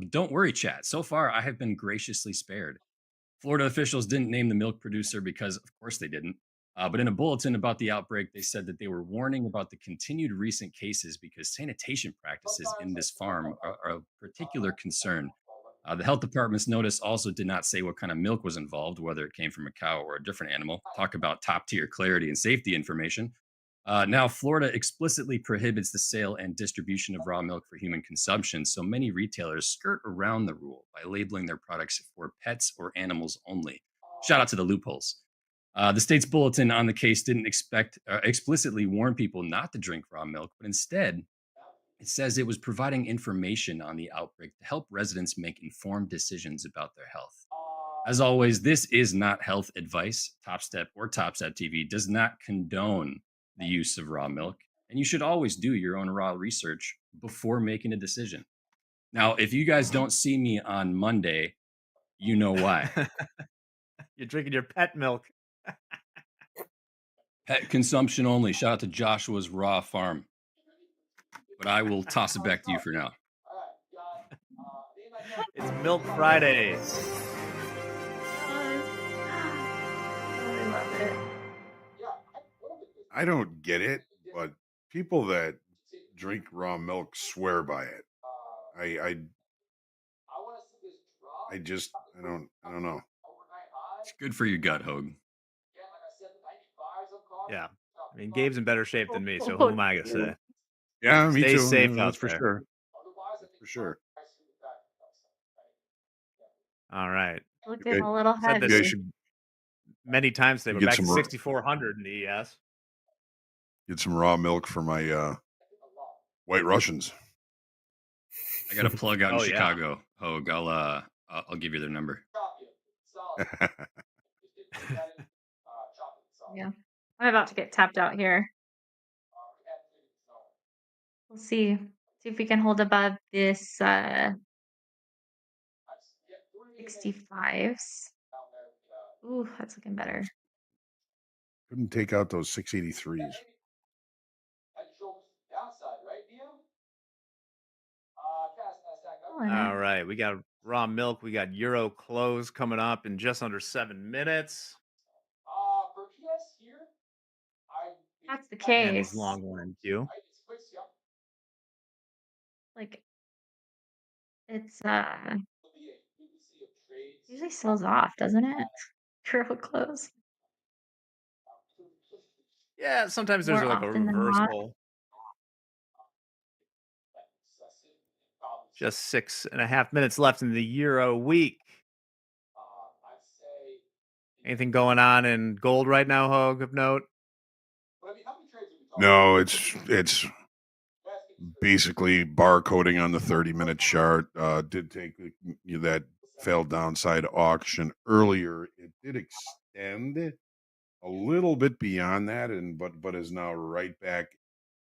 don't worry, chat. So far, I have been graciously spared. Florida officials didn't name the milk producer because, of course, they didn't. But in a bulletin about the outbreak, they said that they were warning about the continued recent cases because sanitation practices in this farm are of particular concern. The health department's notice also did not say what kind of milk was involved, whether it came from a cow or a different animal. Talk about top tier clarity and safety information. Now, Florida explicitly prohibits the sale and distribution of raw milk for human consumption, so many retailers skirt around the rule by labeling their products for pets or animals only. Shout out to the loopholes. The state's bulletin on the case didn't explicitly warn people not to drink raw milk, but instead, it says it was providing information on the outbreak to help residents make informed decisions about their health. As always, this is not health advice. Top Step or Top Step TV does not condone the use of raw milk, and you should always do your own raw research before making a decision. Now, if you guys don't see me on Monday, you know why. You're drinking your pet milk. Pet consumption only. Shout out to Joshua's Raw Farm. But I will toss it back to you for now. It's Milk Friday. I love it. I don't get it, but people that drink raw milk swear by it. I don't know. It's good for your gut, Hogue. Yeah. I mean, Gabe's in better shape than me, so who am I going to say? Yeah, me Stay too. safe That's out for there. sure. That's for sure. All right. Looking a little Said heavy. this You should many times today. We're get back to some 6,400 in the ES. get some raw milk for my White Russians. I got a plug out in Oh, yeah. Chicago, Hogue. I'll give you their number. Yeah. I'm about to get tapped out here. We'll see. See if we can hold above this 65s. Ooh, that's looking better. Couldn't take out those 683s. All right. We got raw milk. We got Euro close coming up in just under 7 minutes. That's the And these case. long one in queue. Like, it's usually sells off, doesn't it? Euro close. Yeah, sometimes there's More like a often than not. reversal. Just 6.5 minutes left in the Euro week. Anything going on in gold right now, Hogue, of note? No, it's basically barcoding on the 30-minute chart. Did take that failed downside auction earlier. It did extend a little bit beyond that, but is now right back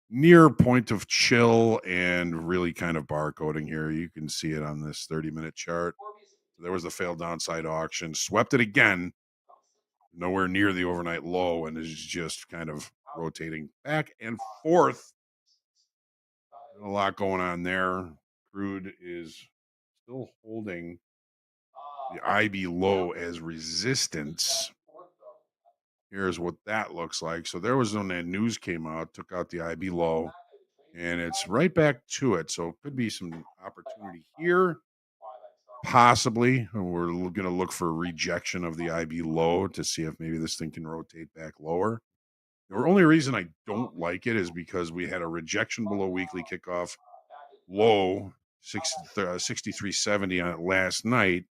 near point of chill and really kind of barcoding here. You can see it on this 30-minute chart. There was the failed downside auction, swept it again, nowhere near the overnight low, and is just kind of rotating back and forth. A lot going on there. Crude is still holding the IB low as resistance. Here's what that looks like. So there was when that news came out, took out the IB low. and it's right back to it. So could be some opportunity here. Possibly, we're going to look for rejection of the IB low to see if maybe this thing can rotate back lower. The only reason I don't like it is because we had a rejection below weekly kickoff low 63.70 on it last night.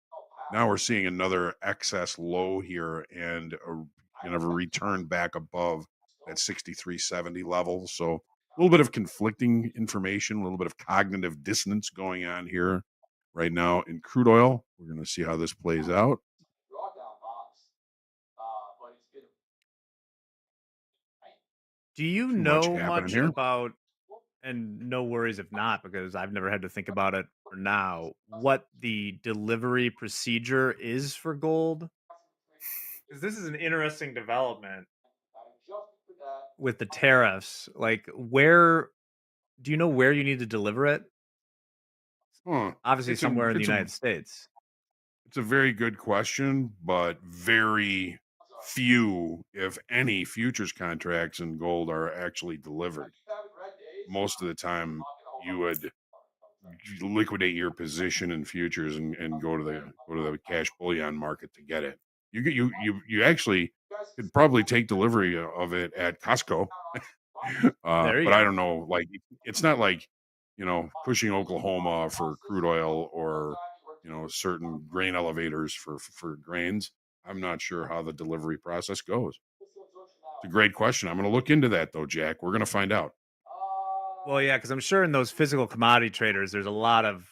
Now we're seeing another excess low here and a return back above that 63.70 level. So a little bit of conflicting information, a little bit of cognitive dissonance going on here right now in crude oil. We're going to see how this plays out. Do you Too much know happening much here. about, and no worries if not, because I've never had to think about it for now, what the delivery procedure is for gold? Because this is an interesting development with the tariffs. Like, where do you know where you need to deliver it? Huh. Obviously, It's a somewhere in the it's a United States. it's a very good question, but very few, if any, futures contracts in gold are actually delivered. Most of the time, you would liquidate your position in futures and go to the cash bullion market to get it. You actually could probably take delivery of it at Costco. There you But I go. don't know, like it's not like Cushing, Oklahoma for crude oil or certain grain elevators for grains. I'm not sure how the delivery process goes. It's a great question. I'm going to look into that though, Jack. We're going to find out. Well, yeah, because I'm sure in those physical commodity traders, there's a lot of.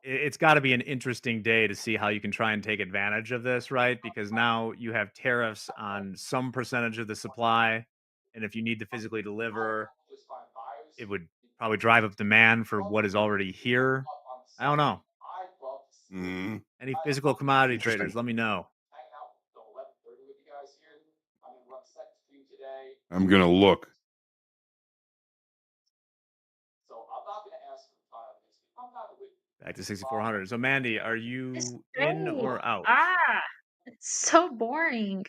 It's got to be an interesting day to see how you can try and take advantage of this, right? Because now you have tariffs on some percentage of the supply, and if you need to physically deliver, it would probably drive up demand for what is already here. I don't know. Mhm. Any physical commodity Interesting. traders, let me know. I'm going to look. Back to 6,400. So, Mandy, are It's you in great. or out? It's so boring.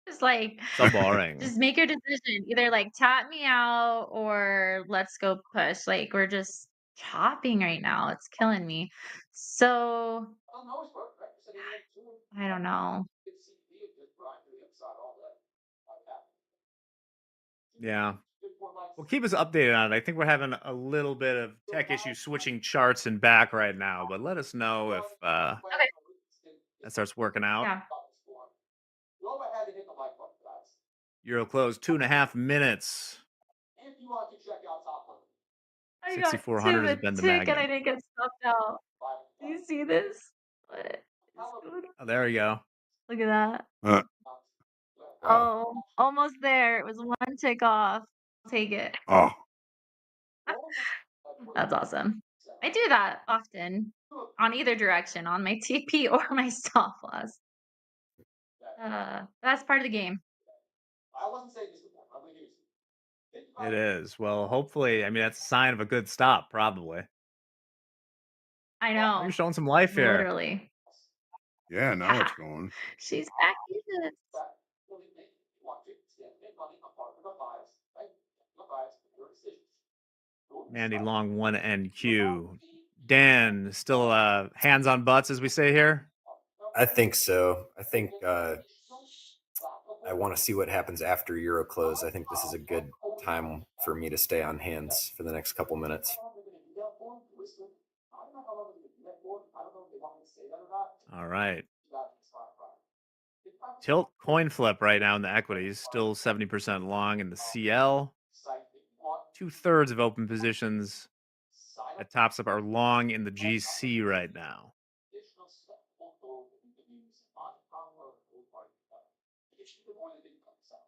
Just like, So boring. just make your decision. Either like tap me out or let's go push. Like we're just chopping right now. It's killing me. So I don't know. Yeah. Well, keep us updated on it. I think we're having a little bit of tech issues switching charts and back right now, but let us know if Okay. that starts working out. Yeah. Euro close 2.5 minutes. I got 6,400 2 has a been the tick and magnet. I didn't get stopped out. Do you see this? What is going on? Oh, there we go. Look at that. Uh, wow. Oh, almost there. It was one tick off. Take it. Oh, That's awesome. I do that often on either direction, on my TP or my stop loss. That's part of the game. It is. Well, hopefully, I mean, that's a sign of a good stop, probably. I Oh, you're know. showing some life here. Literally. yeah. Now it's going. She's back in it. Mandy long 1NQ. Dan, still hands on butts, as we say here. I think so. I think I want to see what happens after Euro close. I think this is a good time for me to stay on hands for the next couple minutes. All right. Tilt coin flip right now in the equities, still 70% long in the CL. 2/3 of open positions at tops up are long in the GC right now.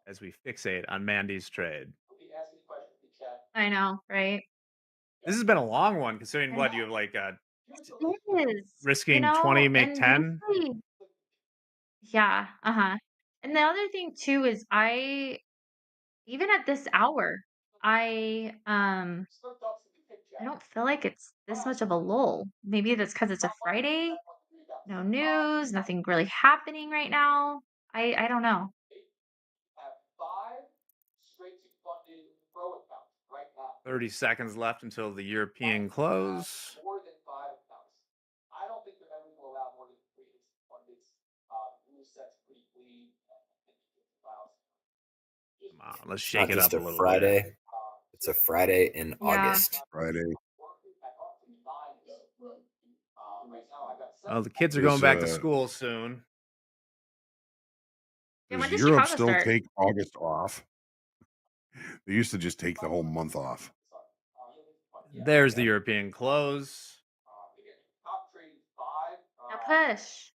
As we fixate on Mandy's trade. I know, right? This has been a long one, considering And what you have like it is, risking 20, make and 10. usually, yeah, uh-huh. And the other thing too is even at this hour, I don't feel like it's this much of a lull. Maybe that's because it's a Friday, no news, nothing really happening right now. I don't know. 30 seconds left until the European close. More than 5 accounts. I don't think they're ever going to allow more than 3 pundits. Rule set's pretty clean. Come on, let's It's shake not it just up a a little bit. Friday. It's a Friday in Yeah. August. Friday. Oh, the kids are Is going back to school soon. Yeah, does when does Europe Chicago still start? take August off? They used to just take the whole month off. There's the European close. Now push.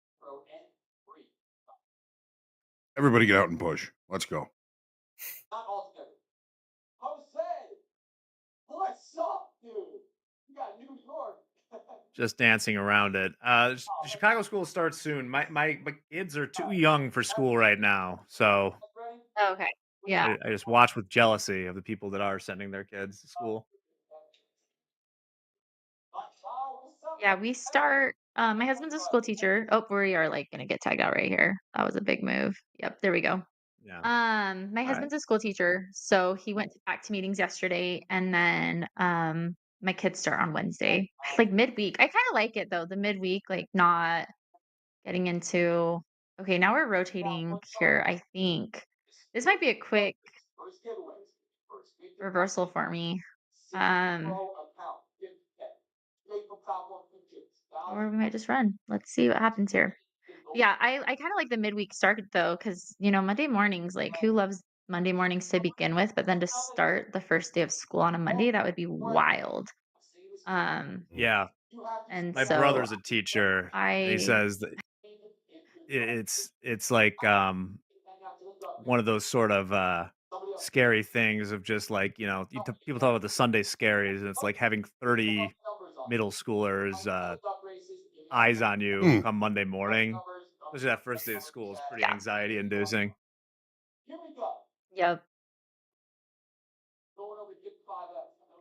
Everybody get out and push. Let's go. Not altogether. Jose, what's up, dude? You got New York. Just dancing around it. The Chicago school starts soon. My kids are too young for school right now, so Oh, okay. Yeah. I just watch with jealousy of the people that are sending their kids to school. Yeah, we start my husband's a school teacher. Oh, we are like gonna get tagged out right here. That was a big move. Yep, there we go. Yeah. My All right. husband's a school teacher, so he went back to meetings yesterday, and then my kids start on Wednesday, like midweek. I kind of like it though, the midweek, like not getting into. Okay, now we're rotating here. I think this might be a quick reversal for me. Or we might just run. Let's see what happens here. Yeah, I kind of like the midweek start though, because Monday mornings, like who loves Monday mornings to begin with, but then to start the first day of school on a Monday, that would be wild. Yeah. And My so brother's a teacher, and he I says that it's like one of those sort of scary things of just like people talk about the Sunday scaries, and it's like having 30 middle schoolers eyes on you Hmm. come Monday morning. Especially that first day of school is pretty yeah, anxiety inducing. yep.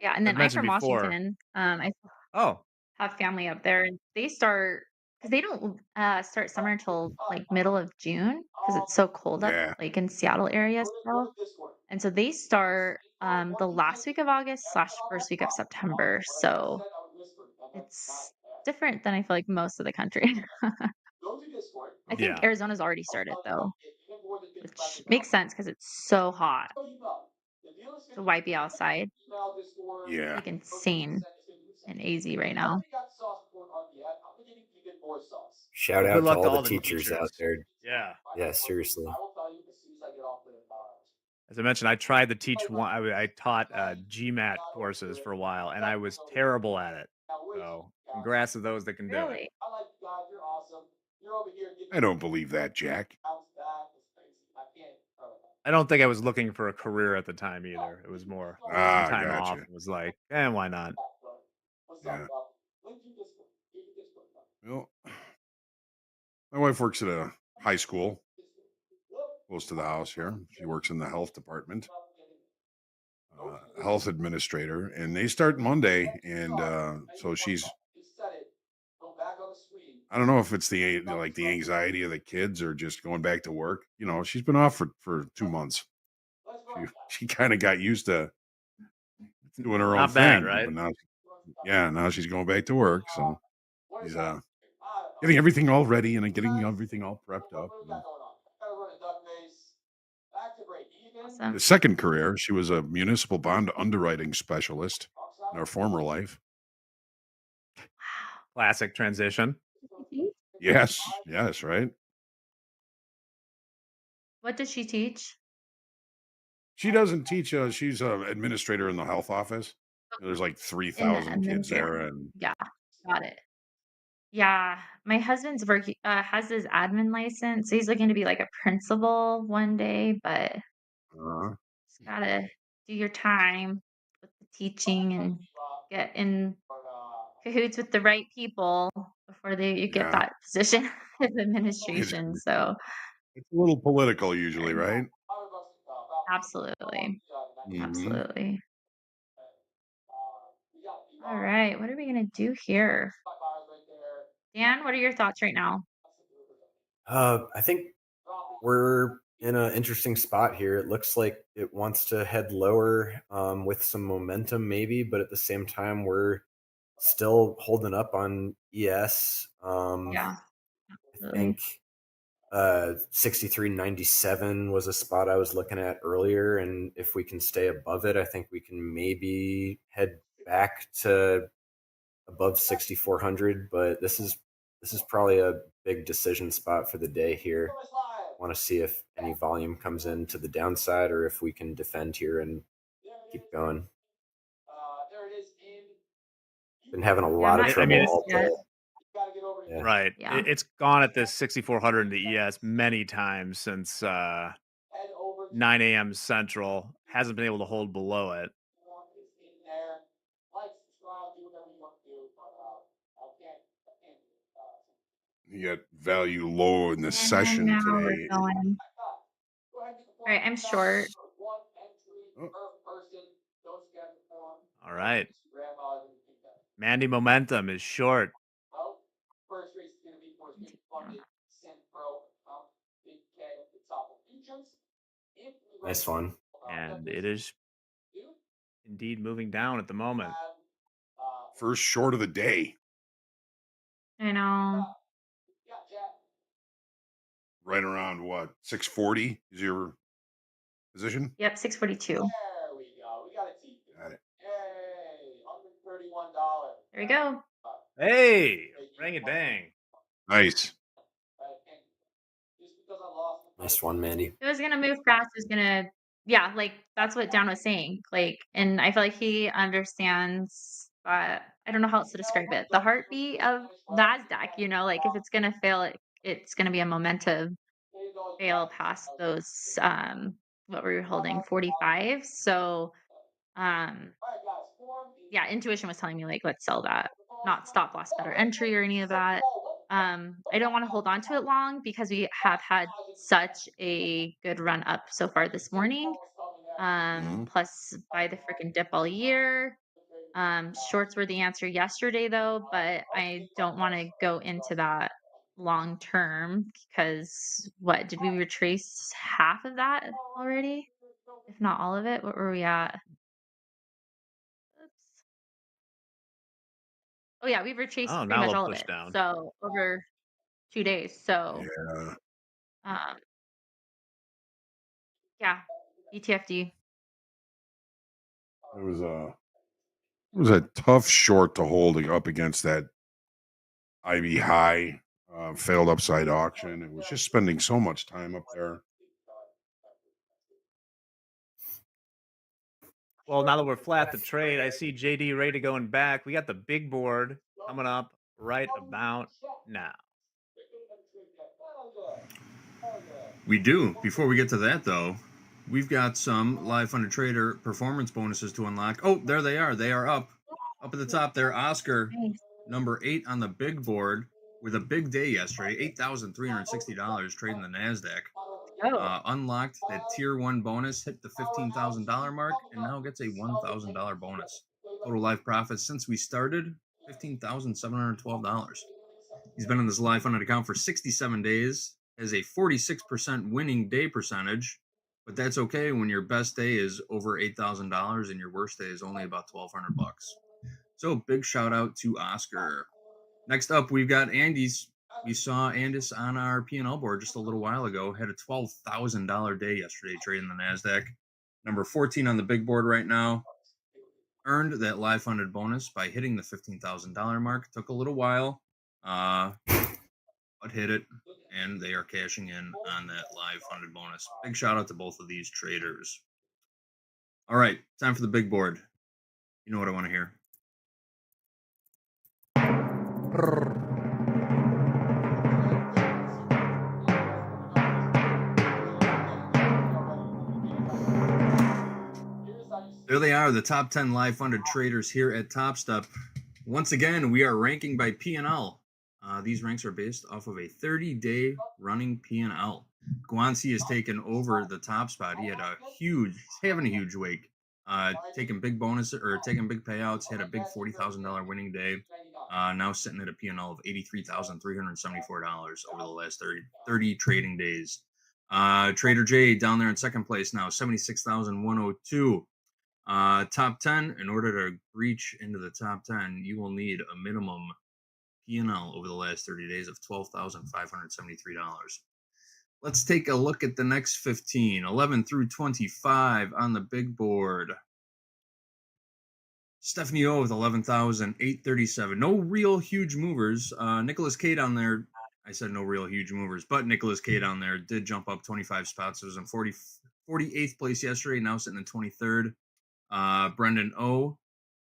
Yeah, and I've then I'm mentioned from before. Washington. I Oh, have family up there, and they start because they don't start summer until like middle of June because it's so cold up Yeah. like in Seattle area still. And so they start the last week of August slash first week of September. So it's different than I feel like most of the country. I think yeah. Arizona's already started though, which makes sense because it's so hot. So why be outside? It's Yeah. like insane in AZ right now. Shout Well, good out to luck to all the all the teachers out teachers. there. Yeah. Yeah, seriously. As I mentioned, I tried to teach one. I taught GMAT courses for a while, and I was terrible at it. So, congrats to those that can do it. Really? I don't believe that, Jack. I don't think I was looking for a career at the time either. It was more took some Ah, time off gotcha. and was like, why not? Yeah. Well, my wife works at a high school close to the house here. She works in the health department, health administrator, and they start Monday. And so she's, I don't know if it's the anxiety of the kids or just going back to work. She's been off for 2 months. She kind of got used to It's doing her own not bad, thing, right? but now she's going back to work. So she's getting everything all ready and getting everything all prepped up. The Awesome. second career, she was a municipal bond underwriting specialist in her former life. Wow. Classic transition. Yes, right. What does she teach? She doesn't teach. She's an administrator in the health office. There's like In the 3,000 kids administrative. there, and Yeah, got it. Yeah, my husband's working has his admin license. So he's looking to be like a principal one day, but uh, just gotta do your time with the teaching and get in cahoots with the right people before you get yeah, that position of it's, administration. So it's a little political usually, right? absolutely. Hmm. Absolutely. All right. What are we gonna do here? Dan, what are your thoughts right now? I think we're in an interesting spot here. It looks like it wants to head lower with some momentum, maybe, but at the same time, we're still holding up on ES. Yeah, I absolutely. think 63.97 was a spot I was looking at earlier, and if we can stay above it, I think we can maybe head back to above 6,400. But this is probably a big decision spot for the day here. Want to see if any volume comes in to the downside or if we can defend here and keep going. There it is in. Been having a Yeah, I'm lot of not I mean, trouble it's convinced all yet. day. Gotta get over Yeah. right. Yeah. It's gone at this 6,400 in the ES many times since head over. 9 a.m. Central. Hasn't been able to hold below it. Is in there. Like, subscribe, do whatever you want to do, but I can't. You got value low in the And session now we're today. going. Go ahead and get the All right, I'm short. one entry Oh. per person. Don't scan the form. All right. Grandma didn't think that. Mandy Momentum is short. Well, first race is going to be for his funded Sin Pro account. Big K at the top of futures. Nice one. And it is indeed moving down at the moment. First short of the day. I know. Right around what? 640 is your position? Yep, 642. There we go. We got a T. Got it. Yay. $131. There we go. Hey, rang it dang. Nice. Nice one, Mandy. It was gonna move fast. It was gonna, yeah, like that's what Dan was saying. Like, and I feel like he understands that. I don't know how else to describe it. The heartbeat of Nasdaq. You know, like if it's gonna fail, it's gonna be a momentum fail past those. What were we holding? 45. So, um, yeah, intuition was telling me like let's sell that, not stop loss better entry or any of that. I don't want to hold on to it long because we have had such a good run up so far this morning. Mhm. Plus by the freaking dip all year. Shorts were the answer yesterday though, but I don't want to go into that long term because what did we retrace half of that already? If not all of it, what were we at? Oops. Oh yeah, we've retraced Oh, pretty now much they'll all of push it. down. So over 2 days. So Yeah. um yeah, BTFD. It was a tough short to hold up against that Ivy high failed upside auction. It was just spending so much time up there. Well, now that we're flat to trade, I see JD ready to going back. We got the big board coming up right about now. We do. Before we get to that, though, we've got some live funded trader performance bonuses to unlock. Oh, there they are. They are up at the top there. Oscar, Nice. number 8 on the big board with a big day yesterday. $8,360 trading the Nasdaq. Oh, Unlocked that tier 1 bonus, hit the $15,000 mark, and now gets a $1,000 bonus. Total life profits since we started, $15,712. He's been in this live funded account for 67 days, has a 46% winning day percentage, but that's okay when your best day is over $8,000 and your worst day is only about $1,200. So big shout out to Oscar. Next up, we've got Andy's. We saw Andis on our P&L board just a little while ago. Had a $12,000 day yesterday trading the Nasdaq. Number 14 on the big board right now. Earned that live funded bonus by hitting the $15,000 mark. Took a little while, but hit it, and they are cashing in on that live funded bonus. Big shout out to both of these traders. All right, time for the big board. You know what I want to hear. There they are, the top 10 live funded traders here at Top Step. Once again, we are ranking by P&L. These ranks are based off of a 30-day running P&L. Guanxi has taken over the top spot. He's having a huge week. Taking big bonuses or taking big payouts. Had a big $40,000 winning day. Now sitting at a P&L of $83,374 over the last 30 trading days. Trader J down there in second place now, 76,102. Top 10, in order to reach into the top 10, you will need a minimum P&L over the last 30 days of $12,573. Let's take a look at the next 15, 11 through 25 on the big board. Stephanie O with 11,837. No real huge movers. Nicholas K down there. I said no real huge movers, but Nicholas K down there did jump up 25 spots. It was in 48th place yesterday, now sitting in 23rd. Brendan O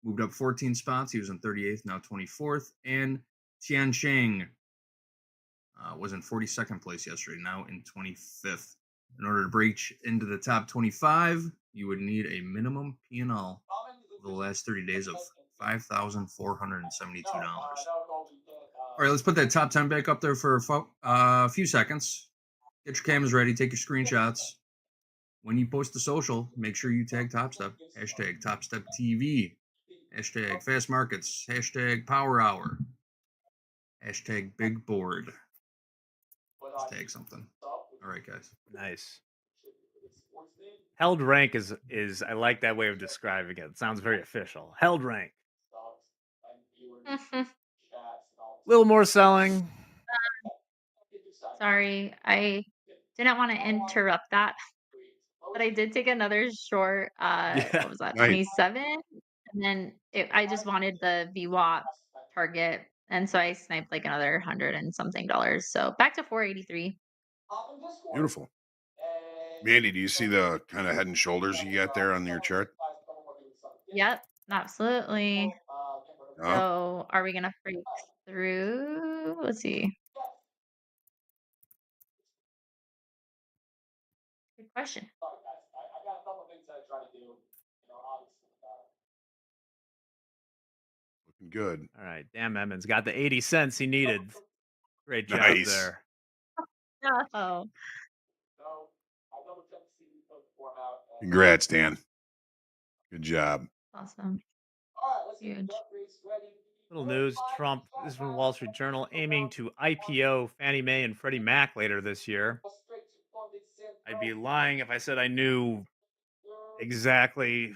moved up 14 spots. He was in 38th, now 24th. And Tian Chang was in 42nd place yesterday, now in 25th. In order to breach into the top 25, you would need a minimum P&L over the last 30 days of $5,472. All right, let's put that top 10 back up there for a few seconds. Get your cameras ready, take your screenshots. When you post the social, make sure you tag Topstep, hashtag TopstepTV, hashtag Fast Markets, hashtag Power Hour, hashtag Big Board. Just tag something. All right, guys. Nice. Held rank is I like that way of describing it. It sounds very official. Held rank. Little more selling. Sorry, I didn't want to interrupt that, but I did take another short. Yeah. What was that? Nice. 27, and then I just wanted the VWAP target, and so I sniped like another 100 and something dollars. So back to 483. Beautiful. Mandy, do you see the kind of head and shoulders you got there on your chart? Yep, absolutely. Yeah. So are we gonna break through? Let's see. Good question. Looking good. All right. Damn, Emmons got the 80 cents he needed. Great job Nice. there. Oh, Congrats, Dan. Good job. awesome. Huge. Little news. Trump, this is from the Wall Street Journal, aiming to IPO Fannie Mae and Freddie Mac later this year. I'd be lying if I said I knew exactly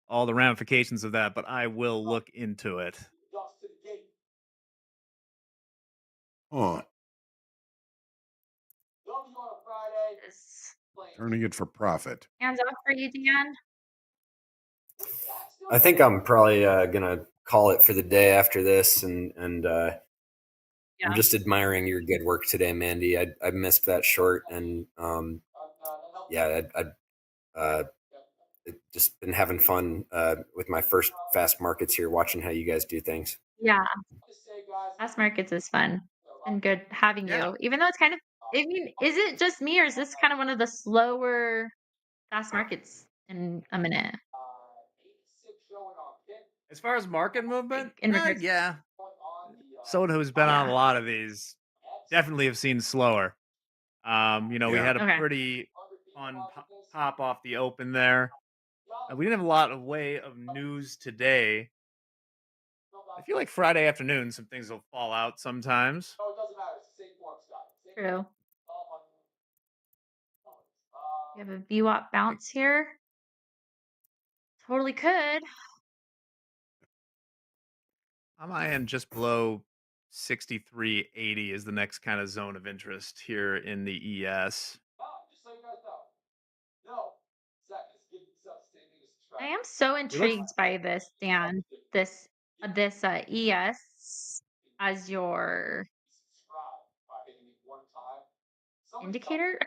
all the ramifications of that, but I will look into it. Oh, This- turning it for profit. Hands off for you, Dan. I think I'm probably gonna call it for the day after this, and Yeah. I'm just admiring your good work today, Mandy. I missed that short, and yeah, just been having fun with my first fast markets here, watching how you guys do things. Yeah. Fast markets is fun and good having Yeah. you. Even though it's kind of, I mean, is it just me or is this kind of one of the slower fast markets in a minute? As far as market movement, Like in regards, yeah. Soda, who's been on a yeah. lot of these, definitely have seen slower. We Yeah. had a Okay. pretty fun pop off the open there. We didn't have a lot of way of news today. I feel like Friday afternoon, some things will fall out sometimes. True. You have a VWAP bounce here. Totally could. On my end, just below 63.80 is the next kind of zone of interest here in the ES. I am so We look intrigued by this, Dan. This ES as your indicator,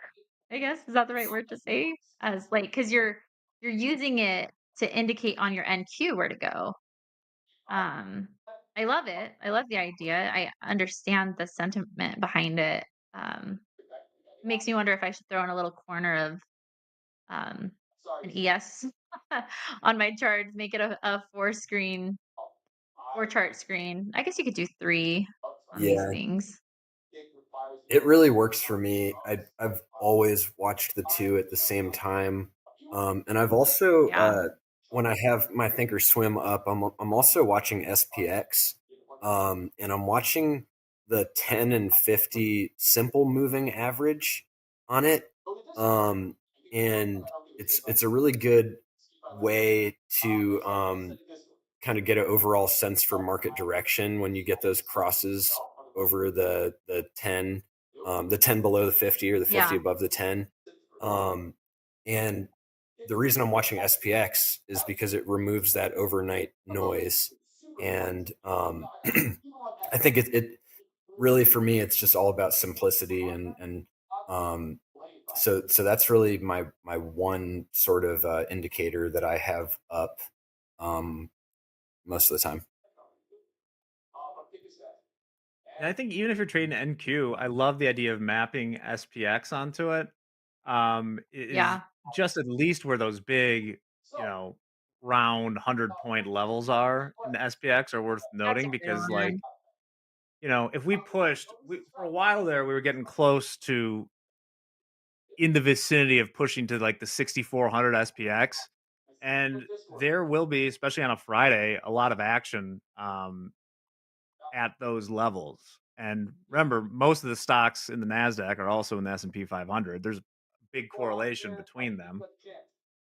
I guess. Is that the right word to say? As like, because you're using it to indicate on your NQ where to go. I love it. I love the idea. I understand the sentiment behind it. It makes me wonder if I should throw in a little corner of an ES on my chart, make it a four chart screen. I guess you could do 3 on these Yeah, things. it really works for me. I've always watched the two at the same time, and I've also Yeah. when I have my Thinkorswim up, I'm also watching SPX, and I'm watching the 10 and 50 simple moving average on it, And it's a really good way to kind of get an overall sense for market direction when you get those crosses over the 10, the 10 below the 50 or the 50 Yeah. above the 10. And the reason I'm watching SPX is because it removes that overnight noise. And I think it really, for me, it's just all about simplicity. And so that's really my one sort of indicator that I have up most of the time. And I think even if you're trading NQ, I love the idea of mapping SPX onto it. It is Yeah. just at least where those big, you know, round 100-point levels are in the SPX are worth That's a noting good because, like, one. if we pushed, for a while there, we were getting close to in the vicinity of pushing to like the 6,400 SPX. And there will be, especially on a Friday, a lot of action at those levels. And remember, most of the stocks in the Nasdaq are also in the S&P 500. There's a big correlation between them.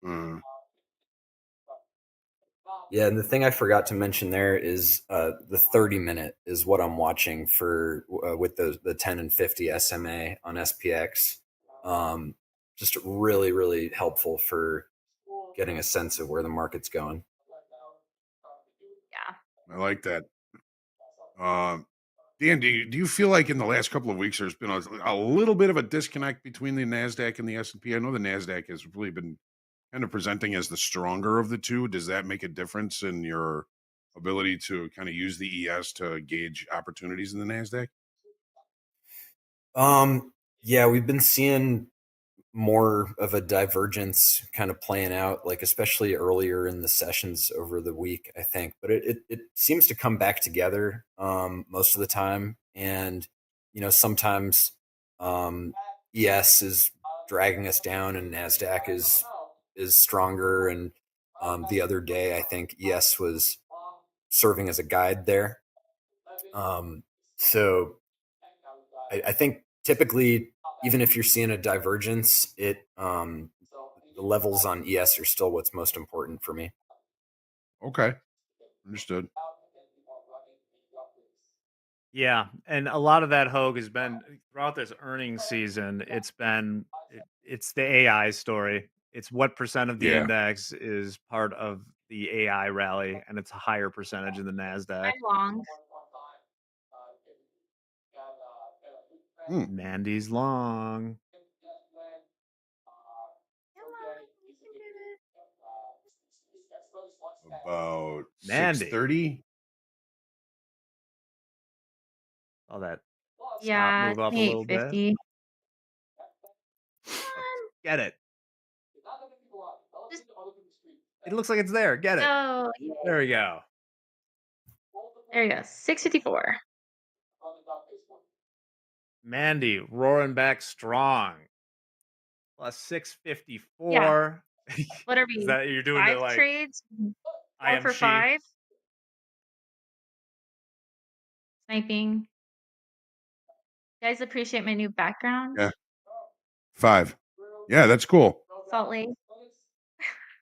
Uh, Yeah, and the thing I forgot to mention there is the 30-minute is what I'm watching for with the 10 and 50 SMA on SPX. Just really, really helpful for getting a sense of where the market's going. Yeah. I like that. Dan, do you feel like in the last couple of weeks there's been a little bit of a disconnect between the Nasdaq and the S&P? I know the Nasdaq has really been kind of presenting as the stronger of the two. Does that make a difference in your ability to kind of use the ES to gauge opportunities in the Nasdaq? Yeah, we've been seeing more of a divergence kind of playing out, like especially earlier in the sessions over the week, I think. But it seems to come back together most of the time, and sometimes ES is dragging us down, and Nasdaq is stronger. And the other day, I think ES was serving as a guide there. So I think typically, even if you're seeing a divergence, the levels on ES are still what's most important for me. Okay, understood. Yeah, and a lot of that hogue has been throughout this earnings season. It's the AI story. It's what percent of the Yeah. index is part of the AI rally, and it's a higher percentage in the Nasdaq. I'm long. Hmm. Mandy's long. Come on, you can do it. About Mandy. 6:30. All that stop Yeah, move up a little bit. 28.50. Come Let's on. get it. Just It looks like it's there. Get it. go. There we go. There you go. 654. Mandy roaring back strong. Plus Yeah. 654. What are Is we? that you're doing the 5 like trades? I 4 am for she? 5? Sniping. You guys appreciate my new background? Yeah. 5. Yeah, that's cool. Salt Lake.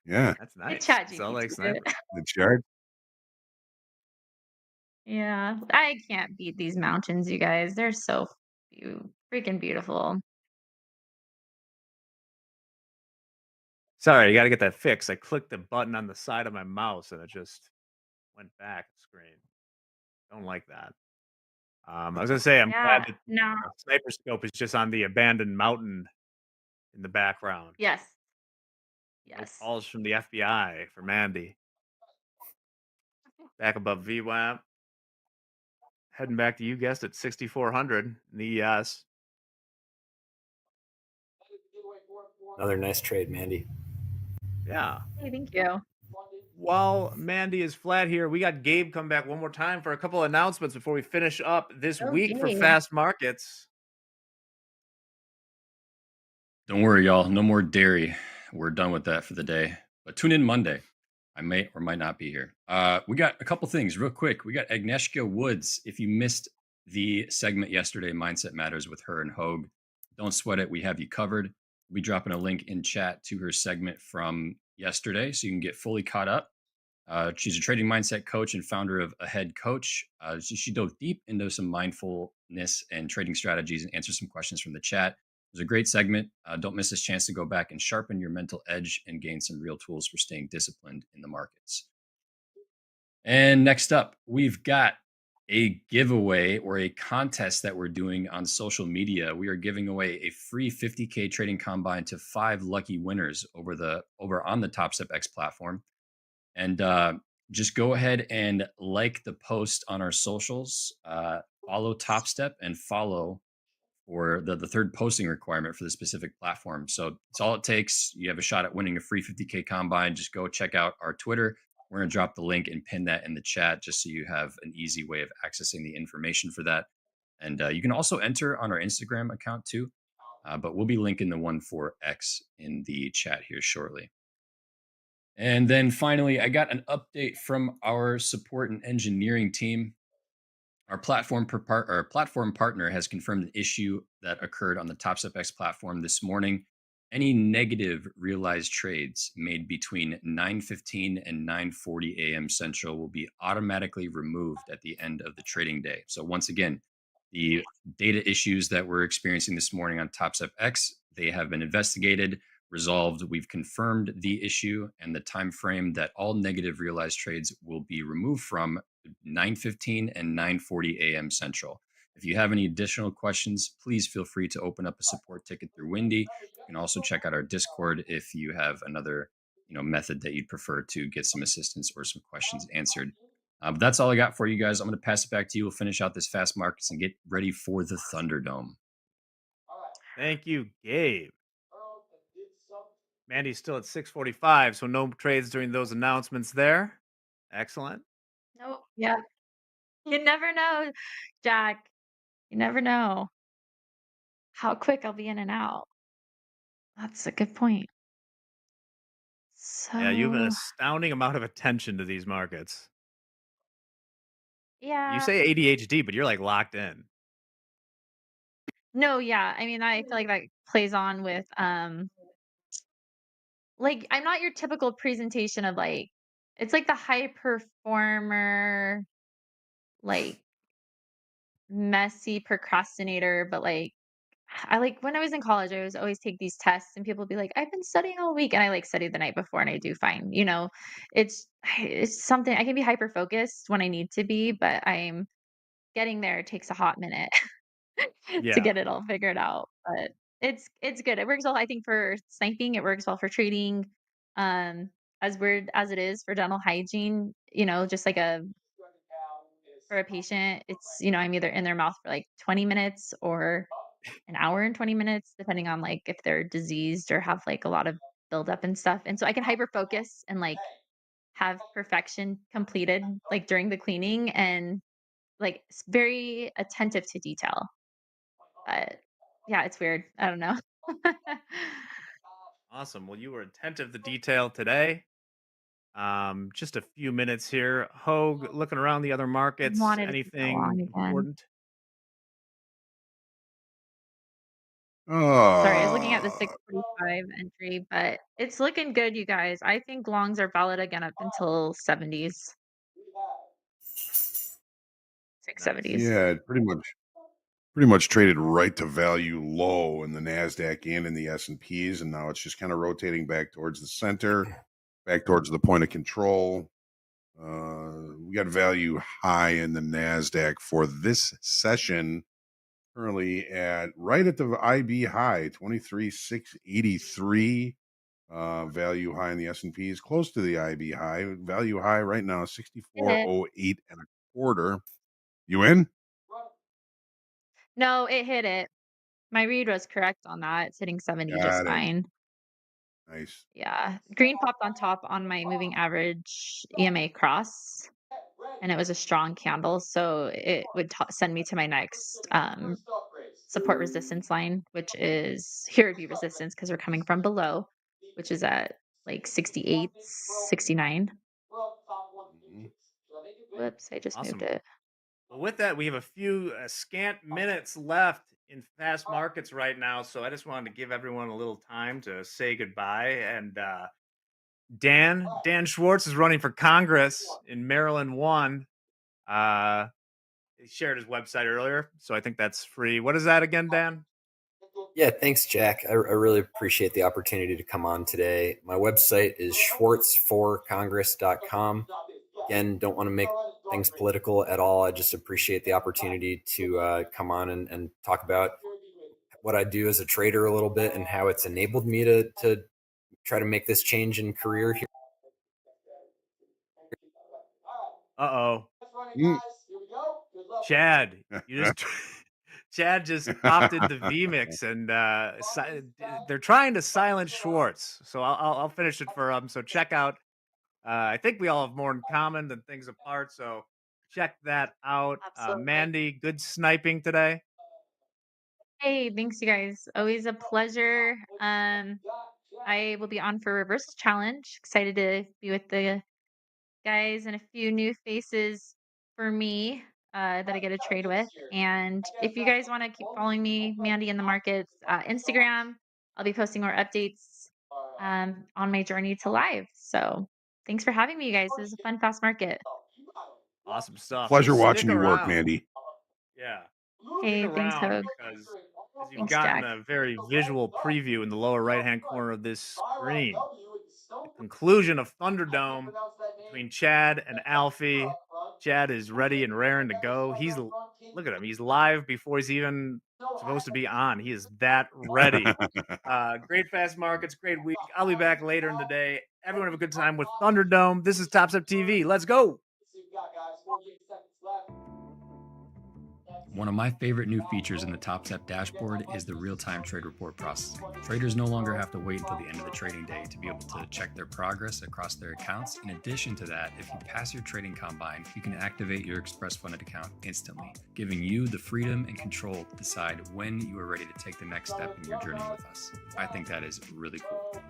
Yeah. That's It nice. chat Sound like GPT it. sniper. The chart. Yeah. I can't beat these mountains, you guys. They're so freaking beautiful. Sorry, you gotta get that fixed. I clicked the button on the side of my mouse and it just went back screen. Don't like that. I was gonna say I'm Yeah. glad that No. sniper scope is just on the abandoned mountain in the background. Yes. No Yes. calls from the FBI for Mandy. Back above VWAP. Heading back to you guessed at 6,400 in the ES. Another nice trade, Mandy. Yeah. Hey, thank you. While Mandy is flat here, we got Gabe come back one more time for a couple announcements before we finish up this week for Okay. Fast Markets. Don't worry, y'all. No more dairy. We're done with that for the day. But tune in Monday. I may or might not be here. We got a couple things real quick. We got Agnieszka Woods. If you missed the segment yesterday, Mindset Matters with her and Hogue, don't sweat it. We have you covered. We'll be dropping a link in chat to her segment from yesterday so you can get fully caught up. She's a trading mindset coach and founder of Ahead Coach. She dove deep into some mindfulness and trading strategies and answered some questions from the chat. It was a great segment. Don't miss this chance to go back and sharpen your mental edge and gain some real tools for staying disciplined in the markets. And next up, we've got a giveaway or a contest that we're doing on social media. We are giving away a free 50K trading combine to 5 lucky winners over on the TopStep platform. And just go ahead and like the post on our socials, follow TopStep, and follow for the third posting requirement for the specific platform. So it's all it takes. You have a shot at winning a free 50K combine. Just go check out our Twitter. We're going to drop the link and pin that in the chat just so you have an easy way of accessing the information for that. And you can also enter on our Instagram account too. But we'll be linking the one for X in the chat here shortly. And then finally, I got an update from our support and engineering team. Our platform partner has confirmed an issue that occurred on the TopStep platform this morning. Any negative realized trades made between 9:15 and 9:40 a.m. Central will be automatically removed at the end of the trading day. So once again, the data issues that we're experiencing this morning on TopStep, they have been investigated, resolved. We've confirmed the issue and the time frame that all negative realized trades will be removed from 9:15 and 9:40 a.m. Central. If you have any additional questions, please feel free to open up a support ticket through Windy. You can also check out our Discord if you have another method that you'd prefer to get some assistance or some questions answered. But that's all I got for you guys. I'm going to pass it back to you. We'll finish out this fast markets and get ready for the Thunderdome. Thank you, Gabe. Mandy's still at 6:45, so no trades during those announcements there. Excellent. No, yeah. You never know, Jack. You never know how quick I'll be in and out. That's a good point. Yeah, you have an So, astounding amount of attention to these markets. You yeah. say ADHD, but you're like locked in. No, yeah. I mean, I feel like that plays on with like I'm not your typical presentation of like it's like the high performer, like messy procrastinator, but like I like when I was in college, I was always take these tests and people would be like, I've been studying all week and I like studied the night before and I do fine. It's something I can be hyper focused when I need to be, but I'm getting there takes a hot minute to Yeah. get it all figured out. But it's good. It works well, I think, for sniping, it works well for trading. Um, as weird as it is for dental hygiene, just like for a patient, I'm either in their mouth for like 20 minutes or an hour and 20 minutes, depending on like if they're diseased or have like a lot of buildup and stuff. And so I can hyper focus and like have perfection completed like during the cleaning and like very attentive to detail. But yeah, it's weird. I don't know. Awesome. Well, you were attentive to detail today. Just a few minutes here. Hogue, looking around the other markets, Wanted to keep that long anything again. important? Sorry, I was looking at the Uh, 645 entry, but it's looking good, you guys. I think longs are valid again up until 70s, Nice. 670s. yeah, pretty much traded right to value low in the Nasdaq and in the S&Ps, and now it's just kind of rotating back towards the center, back towards the point of control. We got value high in the Nasdaq for this session, currently at right at the IB high, 23,683. Value high in the S&P is close to the IB high. Value high right now, Hit it. 6408 and a quarter. You in? No, it hit it. My read was correct on that. It's hitting 70 just Got it. fine. Nice. Yeah. Green popped on top on my moving average EMA cross, and it was a strong candle. So it would send me to my next support resistance line, which is here would be resistance because we're coming from below, which is at like 68, 69. Mhm. Whoops, I just moved Awesome. it. Well, with that, we have a few scant minutes left in fast markets right now, so I just wanted to give everyone a little time to say goodbye. And Dan Schwartz is running for Congress in Maryland 1. He shared his website earlier, so I think that's free. What is that again, Dan? Yeah, thanks, Jack. I really appreciate the opportunity to come on today. My website is schwartzforcongress.com. Again, don't want to make things political at all. I just appreciate the opportunity to come on and talk about what I do as a trader a little bit and how it's enabled me to try to make this change in career here. Uh-oh. Mm. Chad, you just Chad just popped into VMix and they're trying to silence Schwartz. So I'll finish it for So check out. I think we all have more in common than things apart. So check that out. Absolutely. Mandy, good sniping today. Hey, thanks you guys. Always a pleasure. I will be on for Reverse Challenge. Excited to be with the guys and a few new faces for me that I get to trade with. And if you guys want to keep following me, Mandy in the Markets, Instagram, I'll be posting more updates on my journey to live. So thanks for having me, you guys. This is a fun, fast market. Awesome stuff. So Pleasure stick watching you work, around. Mandy. Yeah. Stick Hey, thanks, around Hogue. because as you've Thanks, gotten Jack. a very visual preview in the lower right-hand corner of this screen, the conclusion of Thunderdome between Chad and Alfie. Chad is ready and raring to go. Look at him. He's live before he's even supposed to be on. He is that ready. Great fast markets, great week. I'll be back later in the day. Everyone have a good time with Thunderdome. This is Top Step TV. Let's go. One of my favorite new features in the TopStep dashboard is the real-time trade report processing. Traders no longer have to wait until the end of the trading day to be able to check their progress across their accounts. In addition to that, if you pass your trading combine, you can activate your Express Funded account instantly, giving you the freedom and control to decide when you are ready to take the next step in your journey with us. I think that is really cool.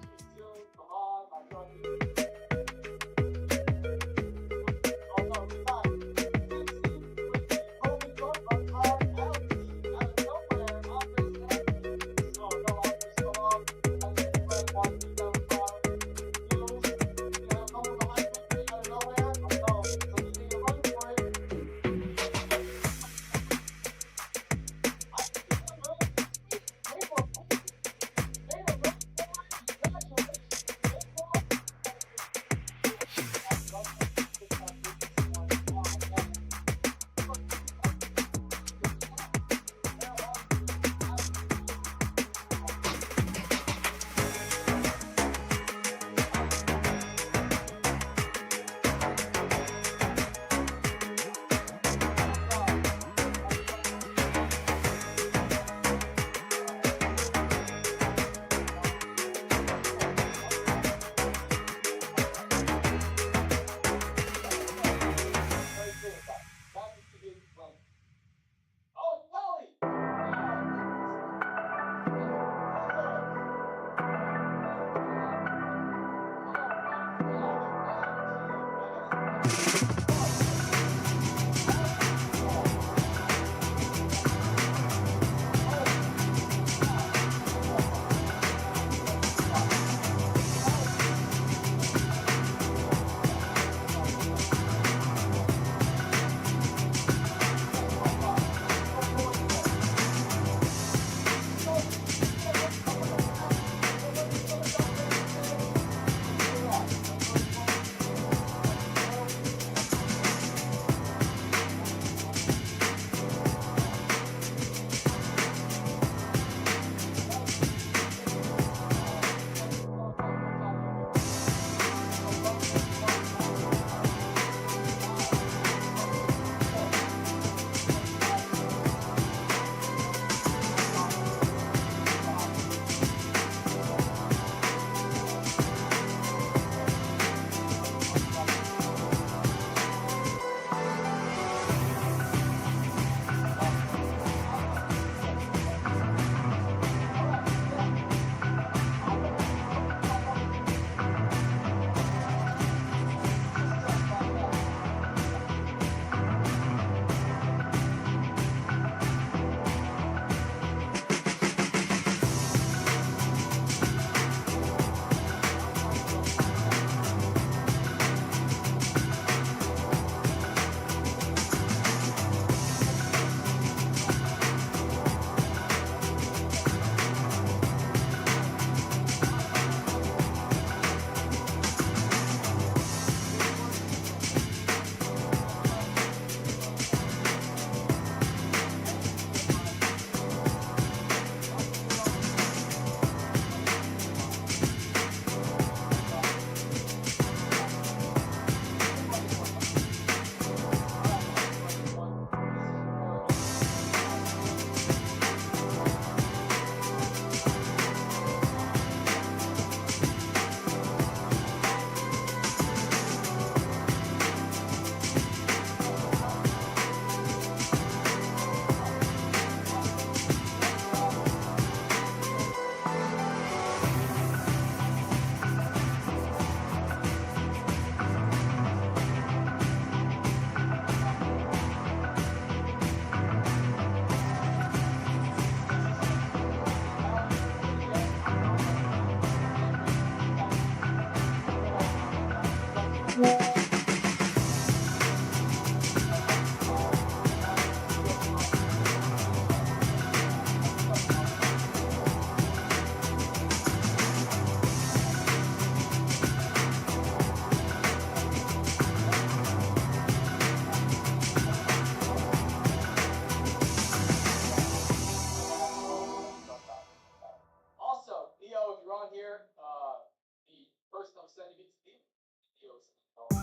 Yeah,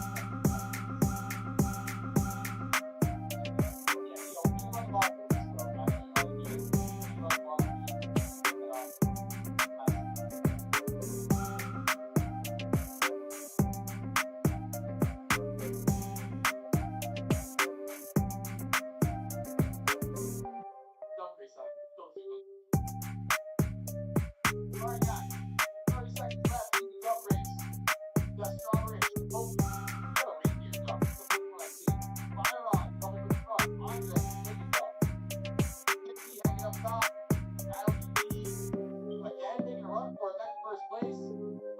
you run the ball for this, bro. I like you. You run the ball for me. And pass. Don't crease up. Go through it. All right, guys. 30 seconds left in the dump race. You got strawberry. Oh, you got a reindeer dump. That's the first one I see. Fire on. Coming from the front. Andre, there you go. Nipsey hanging up top. LGB. You again making a run for that first place.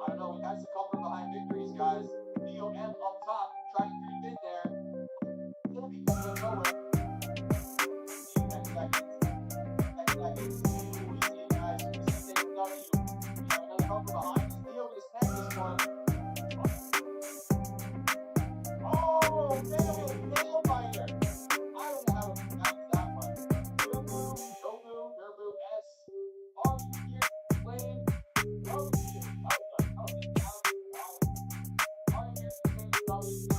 I don't know. That's the come from behind victories, guys. DOM up top. Trying to creep in there. Gonna be coming up nowhere. 10 seconds. 10 seconds. Who we see, guys? Who we see take the W? We have another come from behind. Is Theo gonna snag this one? Oh, nail biter. I don't know how to pronounce that one. Yobu, Yobu, S. Are you here? Flame. Are you here? Are you here to take the W? Oh,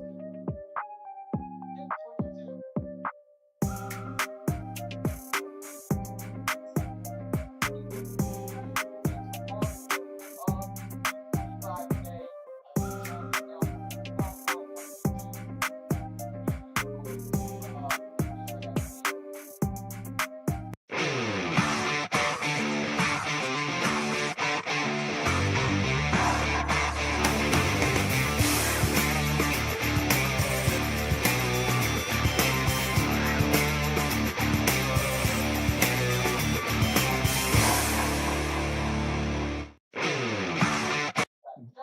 what's it for you too?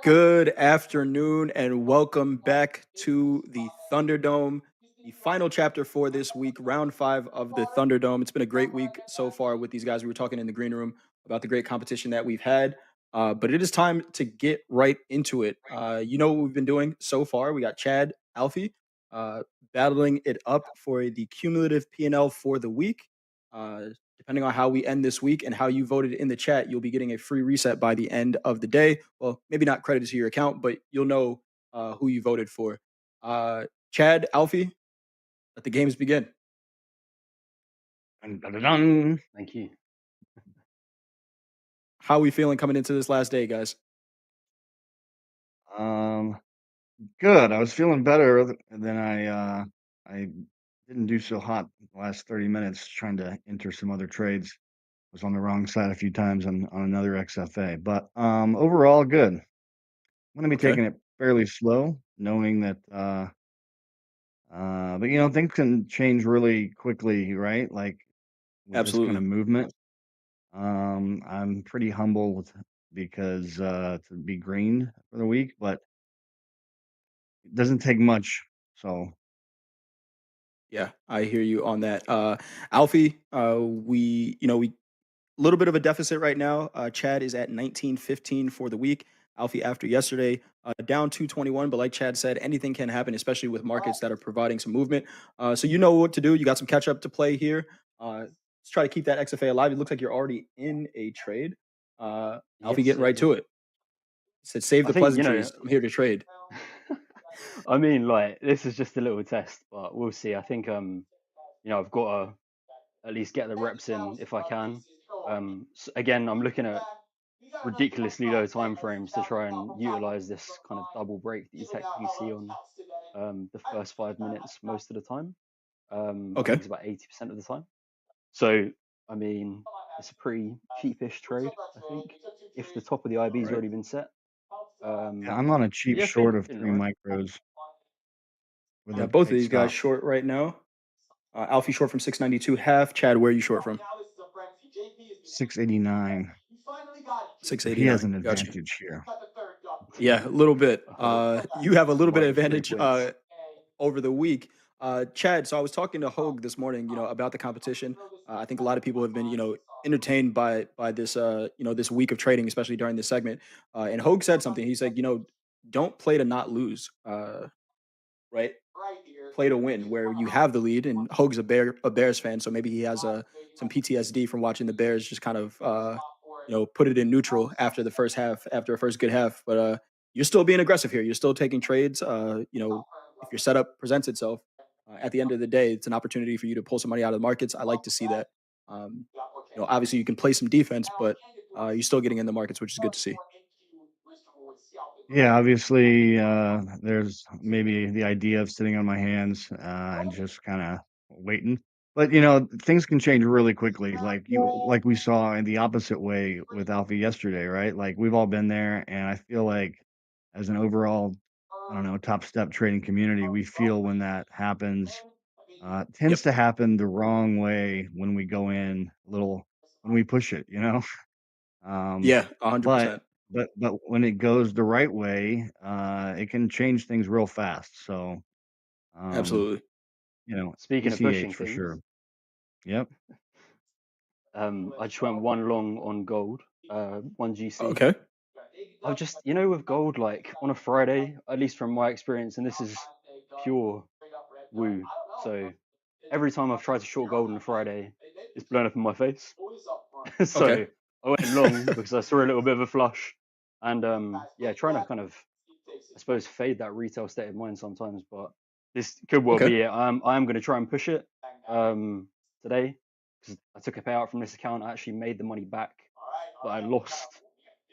Good afternoon and welcome back to the Thunderdome, the final chapter for this week, round 5 of the Thunderdome. It's been a great week so far with these guys. We were talking in the green room about the great competition that we've had, but it is time to get right into it. You know what we've been doing so far. We got Chad, Alfie, uh, battling it up for the cumulative P&L for the week. Uh, Depending on how we end this week and how you voted in the chat, you'll be getting a free reset by the end of the day. Well, maybe not credited to your account, but you'll know who you voted for. Chad, Alfie, let the games begin. Dun, dun, dun, dun. Thank you. How are we feeling coming into this last day, guys? Good. I was feeling better than I didn't do so hot the last 30 minutes trying to enter some other trades. Was on the wrong side a few times on another XFA, but overall good. I'm gonna be Okay. taking it fairly slow, knowing that but you know things can change really quickly, right? Like with this kind Absolutely. of movement. I'm pretty humbled because to be green for the week, but it doesn't take much. So Yeah, I hear you on that. Alfie, we a little bit of a deficit right now. Chad is at 1915 for the week. Alfie after yesterday, down 221. But like Chad said, anything can happen, especially with markets that are providing some movement. So you know what to do. You got some catch up to play here. Let's try to keep that XFA alive. It looks like you're already in a trade. Alfie yes, getting right sir. to it. He said, save I the think you know. pleasantries. I'm here to trade. I mean, like this is just a little test, but we'll see. I think you know, I've got to at least get the reps in if I can. Again, I'm looking at ridiculously low time frames to try and utilize this kind of double break that you technically see on the first 5 minutes most of the time. I Okay. think it's about 80% of the time. So, I mean, it's a pretty cheapish trade, I think, if the top of the All IB's right. already been set. Yeah, I'm on a cheap Yeah, short of feeling 3 right. micros with Yeah, a both of tight these guys stop. short right now. Alfie short from 692 half. Chad, where are you short from? 689. So he has 689. an Gotcha. advantage here. Yeah, a little bit. I hope You have a little bit of by 3 advantage points. over the week. Chad, so I was talking to Hogue this morning, about the competition. I think a lot of people have been, entertained by this, this week of trading, especially during this segment. And Hogue said something. He said, don't play to not lose. right? Play to win, where you have the lead, and Hoag's a Bears fan, so maybe he has some PTSD from watching the Bears just kind of put it in neutral after the first half, after a first good half. But you're still being aggressive here. You're still taking trades. If your setup presents itself, at the end of the day, it's an opportunity for you to pull some money out of the markets. I like to see that. Um, obviously you can play some defense, but you're still getting in the markets, which is good to see. Yeah, obviously, there's maybe the idea of sitting on my hands and just kind of waiting. But things can change really quickly. Like we saw in the opposite way with Alpha yesterday, right? Like we've all been there, and I feel like as an overall, I don't know, top step trading community, we feel when that happens. It tends Yep. to happen the wrong way when we go in a little when we push it. Um, Yeah, but 100%. but when it goes the right way, it can change things real fast. So, um, Absolutely. Speaking of pushing ECH for things, sure. Yep. I just went one long on gold, one GC. Okay. I've just, with gold, like on a Friday, at least from my experience, and this is pure woo. So every time I've tried to short gold on a Friday, it's blown up in my face. Okay. So I went long because I saw a little bit of a flush, and yeah, trying to kind of, I suppose, fade that retail state of mind sometimes. But this could well Okay. be it. I am going to try and push it today because I took a payout from this account. I actually made the money back that I lost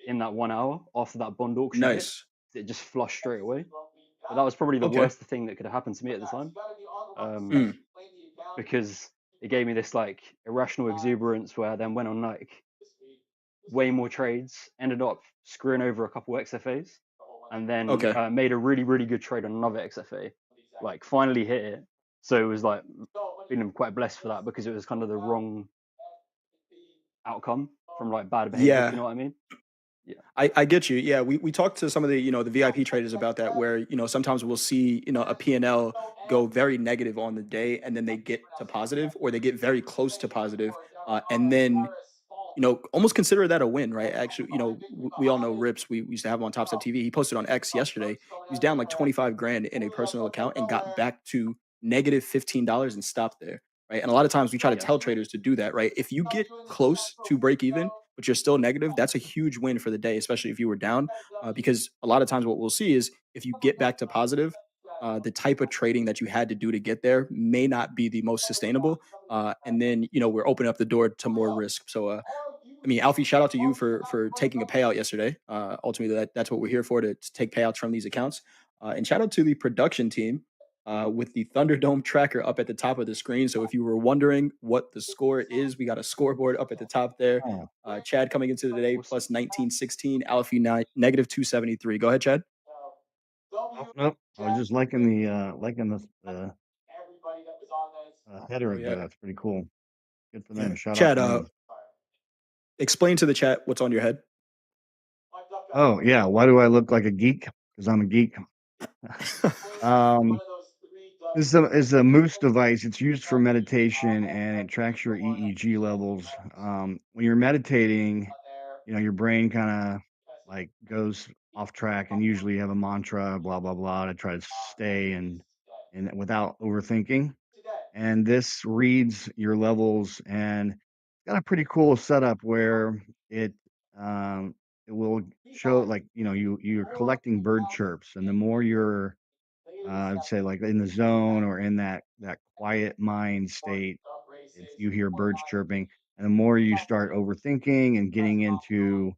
in that 1 hour after that bond auction hit. Nice. It just flushed straight away. But that was probably the Okay. worst thing that could have happened to me at the time, Mm. because it gave me this like irrational exuberance where I then went on like way more trades, ended up screwing over a couple XFAs, and then Okay. made a really, really good trade on another XFA. Like finally hit it. So it was like feeling quite blessed for that because it was kind of the wrong outcome from like bad behavior, if you Yeah. know what I mean. Yeah. I get you. Yeah, we talked to some of the the VIP traders about that, where sometimes we'll see a P&L go very negative on the day, and then they get to positive, or they get very close to positive, and then almost consider that a win, right? Actually, we all know Rips. We used to have him on Top Step TV. He posted on X yesterday. He was down like 25 grand in a personal account and got back to negative $15 and stopped there, right? And a lot of times we try to Yeah. tell traders to do that, right? If you get close to break even, but you're still negative, that's a huge win for the day, especially if you were down. Because a lot of times what we'll see is if you get back to positive, the type of trading that you had to do to get there may not be the most sustainable. And then we're opening up the door to more risk. So I mean, Alfie, shout out to you for taking a payout yesterday. Ultimately, that's what we're here for, to take payouts from these accounts. And shout out to the production team with the Thunderdome tracker up at the top of the screen. So if you were wondering what the score is, we got a scoreboard up at the top there. Oh, Chad coming into the day Awesome. plus 1916, Alfie negative 273. Go ahead, Chad. nope. I was just liking the Oh header there. yeah, That's pretty cool. Good for yeah. them. Shout out Chad, to them. explain to the chat what's on your head. Oh yeah. Why do I look like a geek? Because I'm a geek. Um, is a Moose device. It's used for meditation, and it tracks your EEG levels. When you're meditating, your brain kind of like goes off track, and usually you have a mantra, blah blah blah, to try to stay and without overthinking. And this reads your levels, and it's got a pretty cool setup where it it will show like you're collecting bird chirps, and the more you're I'd say like in the zone or in that quiet mind state, you hear birds chirping, and the more you start overthinking and getting into,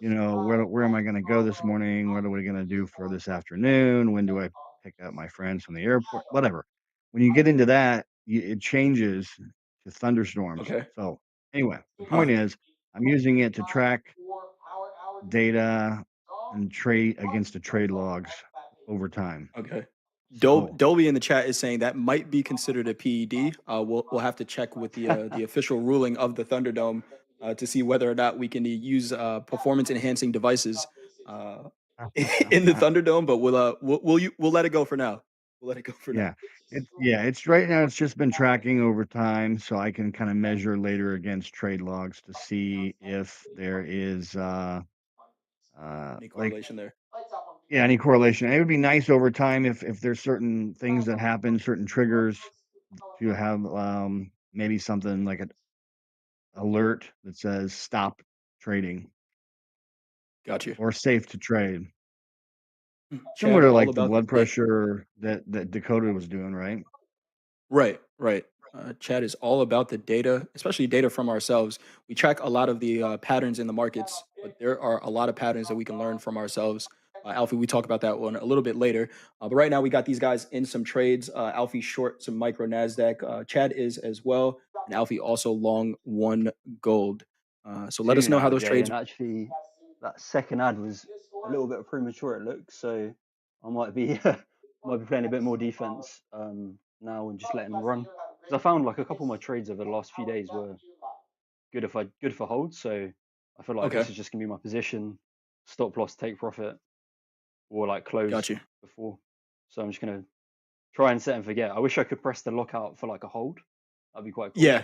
where am I going to go this morning? What are we going to do for this afternoon? When do I pick up my friends from the airport? Whatever. When you get into that, it changes to thunderstorms. Okay. So anyway, the Uh, point is, I'm using it to track data and trade against the trade logs over time. okay. So Dolby in the chat is saying that might be considered a PED. We'll have to check with the official ruling of the Thunderdome to see whether or not we can use performance enhancing devices uh, in the Thunderdome. But we'll let it go for now. We'll let it go for now. It's right now, it's just been tracking over time, so I can kind of measure later against trade logs to see if there is Any like correlation there? Yeah, any correlation. It would be nice over time if there's certain things that happen, certain triggers to have maybe something like an alert that says stop trading Got you. or safe to trade. Similar Chad, to all like the about the blood data. pressure that Dakota was doing, right? Right, right. Chad is all about the data, especially data from ourselves. We track a lot of the patterns in the markets, but there are a lot of patterns that we can learn from ourselves. Alfie, we talk about that one a little bit later. But right now, we got these guys in some trades. Alfie short some micro Nasdaq. Chad is as well, and Alfie also long one gold. So let us Two know how now, those Jay, trades. and actually that second ad was a little bit premature. It looks so. I might be might be playing a bit more defense now and just letting them run because I found like a couple of my trades over the last few days were good for hold. So I feel like Okay, this is just gonna be my position, stop loss, take profit, or like got close you. before. So I'm just gonna try and set and forget. I wish I could press the lockout for like a hold. That'd be quite cool Yeah.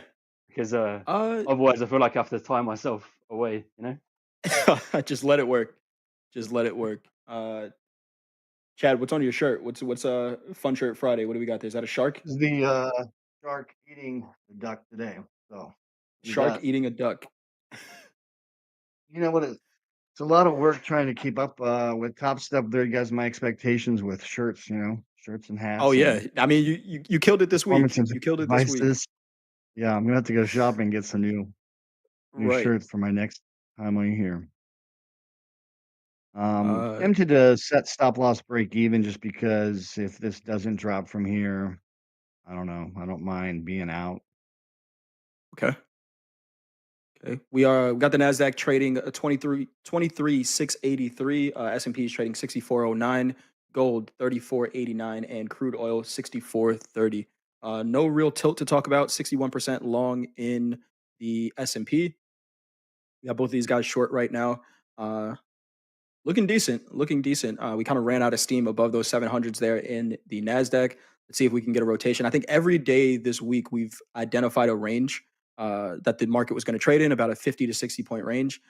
because Uh, otherwise I feel like I have to tie myself away. You know. just let it work. Just let it work. Chad, what's on your shirt? What's Fun Shirt Friday? What do we got there? Is that a shark? Is the shark eating the duck today? So there's Shark that. eating a duck. You know what? It's a lot of work trying to keep up with top stuff. There, you guys, my expectations with shirts, shirts and Oh hats yeah. and I mean, you killed it this performance week. You killed it this week. devices. Yeah, I'm gonna have to go shopping and get some new Right. shirts for my next time I'm here. Uh Tempted to set stop loss break even just because if this doesn't drop from here, I don't know. I don't mind being out. okay. Okay. We got the Nasdaq trading 23,683. S&P is trading 6409, gold 3489, and crude oil 6430. No real tilt to talk about. 61% long in the S&P. We got both of these guys short right now. Uh Looking decent, looking decent. We kind of ran out of steam above those 700s there in the Nasdaq. Let's see if we can get a rotation. I think every day this week we've identified a range that the market was going to trade in, about a 50 to 60 point range.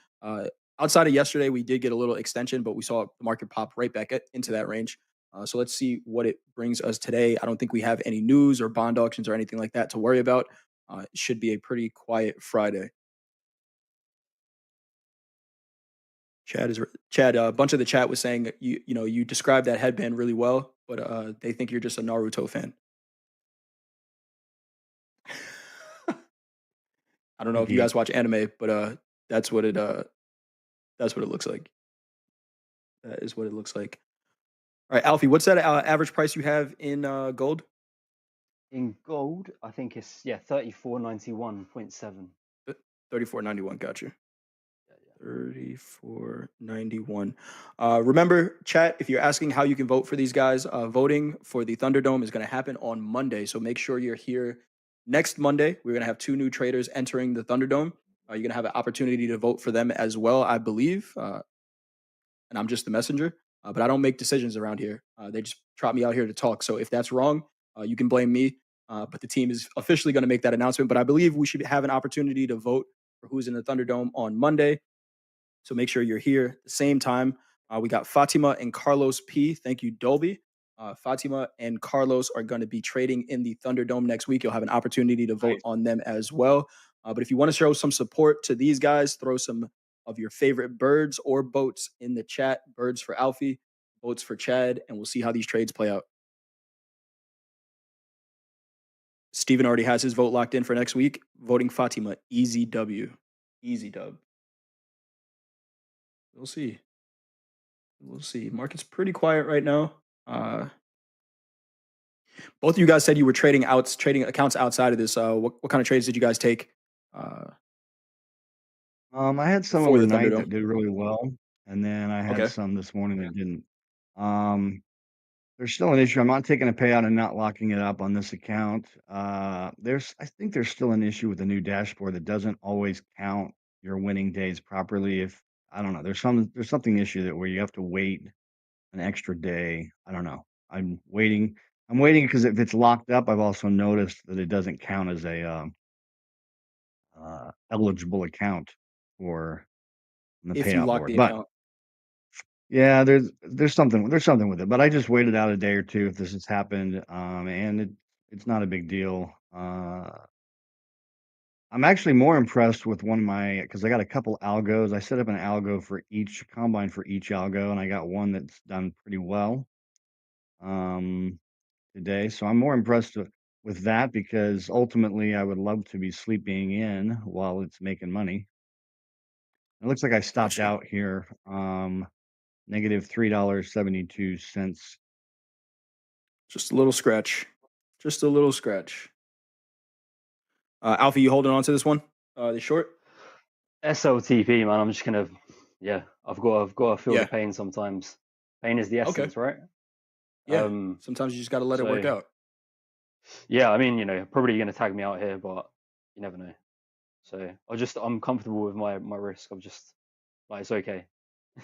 Outside of yesterday, we did get a little extension, but we saw the market pop right back into that range. So let's see what it brings us today. I don't think we have any news or bond auctions or anything like that to worry about. It should be a pretty quiet Friday. Chad. A bunch of the chat was saying that you described that headband really well, but they think you're just a Naruto fan. I don't know if you Geek. guys watch anime, but that's what it that's what it looks like. That is what it looks like. All right, Alfie, what's that average price you have in gold? In gold, I think it's 3491.7. 34.91. Got you. Yeah, yeah. 34.91. Remember, chat, if you're asking how you can vote for these guys, voting for the Thunderdome is going to happen on Monday. So make sure you're here next Monday. We're going to have 2 new traders entering the Thunderdome. You're going to have an opportunity to vote for them as well, I believe. And I'm just the messenger, but I don't make decisions around here. They just trot me out here to talk. So if that's wrong, you can blame me. But the team is officially going to make that announcement. But I believe we should have an opportunity to vote for who's in the Thunderdome on Monday. So make sure you're here at the same time. We got Fatima and Carlos P. Thank you, Dolby. Fatima and Carlos are going to be trading in the Thunderdome next week. You'll have an opportunity to vote Nice. on them as well. But if you want to show some support to these guys, throw some of your favorite birds or boats in the chat. Birds for Alfie, boats for Chad, and we'll see how these trades play out. Steven already has his vote locked in for next week. Voting Fatima, easy W. Easy dub. We'll see. We'll see. Market's pretty quiet right now. Both of you guys said you were trading accounts outside of this. What kind of trades did you guys take I had some before the overnight Thunderdome? that did really well, and then I had Okay. some this morning that didn't. Um, there's still an issue. I'm not taking a payout and not locking it up on this account. I think there's still an issue with the new dashboard that doesn't always count your winning days properly. If I don't know, there's something issue that where you have to wait an extra day. I don't know. I'm waiting. I'm waiting because if it's locked up, I've also noticed that it doesn't count as a eligible account for the If you payout lock board. the But account. Yeah, there's something with it, but I just waited out a day or two if this has happened, and it's not a big deal. I'm actually more impressed with one of my because I got a couple algos. I set up an algo for each combine for each algo, and I got one that's done pretty well um, today. So I'm more impressed with that because ultimately I would love to be sleeping in while it's making money. It looks like I stopped Gotcha. out here, negative $3.72. Just a little scratch. Just a little scratch. Alfie, you holding on to this one? The short? SLTP, man. I'm just gonna, yeah. I've got to feel the Yeah. pain sometimes. Pain is the Okay. essence, right? Yeah. Um. Sometimes you just got to let it work So out. yeah, I mean, probably gonna tag me out here, but you never know. So I'm comfortable with my risk. I'm just like it's okay.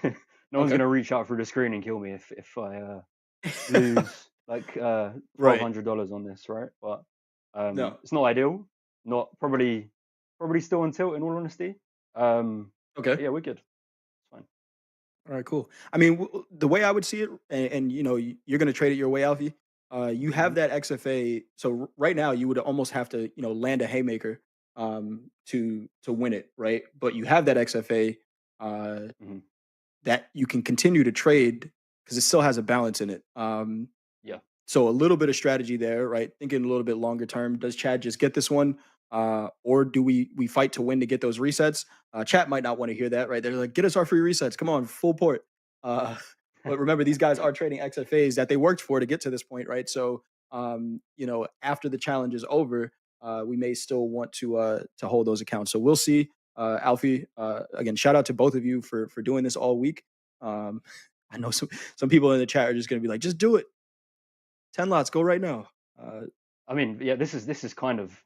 No one's Okay. gonna reach out through the screen and kill me if I lose like Right. $1,200 on this, right? But No. it's not ideal. Not probably still on tilt in all honesty. Okay. But yeah, we're good. It's fine. All right, cool. I mean, the way I would see it, and you're going to trade it your way, Alfie. You have Hmm. that XFA. So right now, you would almost have to, land a haymaker to win it, right? But you have that XFA uh, Hmm. that you can continue to trade because it still has a balance in it. Yeah. So a little bit of strategy there, right? Thinking a little bit longer term. Does Chad just get this one, or do we fight to win to get those resets? Chat might not want to hear that, right? They're like, get us our free resets. Come on, full port. Uh, but remember, these guys are trading XFAs that they worked for to get to this point, right? So, after the challenge is over, we may still want to hold those accounts. So we'll see. Alfie, again, shout out to both of you for doing this all week. Um, I know some people in the chat are just going to be like, just do it. 10 lots, go right now. Uh, I mean, yeah, this is kind of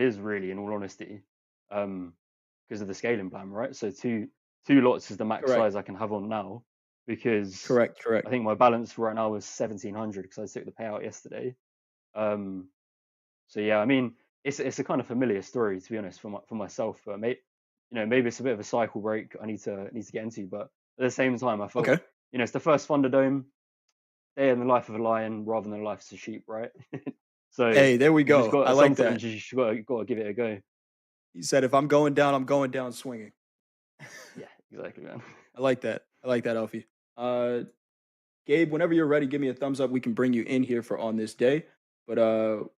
is really, in all honesty, because of the scaling plan, right? So two lots is the max correct, size I can have on now, because correct, I correct. think my balance right now is 1,700 because I took the payout yesterday. Um, so yeah, I mean, it's a kind of familiar story, to be honest, for myself. But maybe it's a bit of a cycle break I need to get into, but at the same time, I felt Okay. it's the first Thunderdome day in the life of a lion rather than the life of a sheep, right? So Hey, there we you just go. I got like sometimes that. you just got to give it a go. He said, if I'm going down swinging. Yeah, exactly, man. I like that. I like that, Alfie. Uh, Gabe, whenever you're ready, give me a thumbs up. We can bring you in here for on this day. But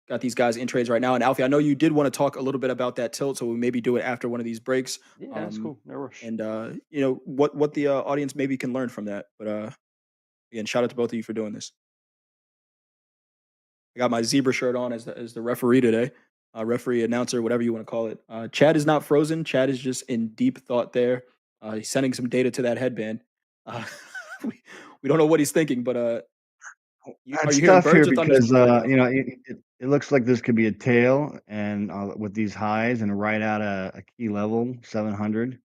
got these guys in trades right now. And Alfie, I know you did want to talk a little bit about that tilt, so we maybe do it after one of these breaks. Yeah, that's cool. No rush. And what the audience maybe can learn from that. But again, shout out to both of you for doing this. I got my zebra shirt on as the referee today, referee, announcer, whatever you want to call it. Chad is not frozen. Chad is just in deep thought there. He's sending some data to that headband. Uh, we, we don't know what he's thinking, but are It's you hearing tough here birds or because thunderstorms right now? it looks like this could be a tail, and with these highs and right at a key level 700,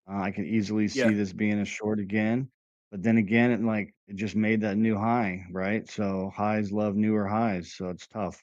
I can easily Yeah, see this being a short again. But then again, it just made that new high, right? So highs love newer highs, so it's tough.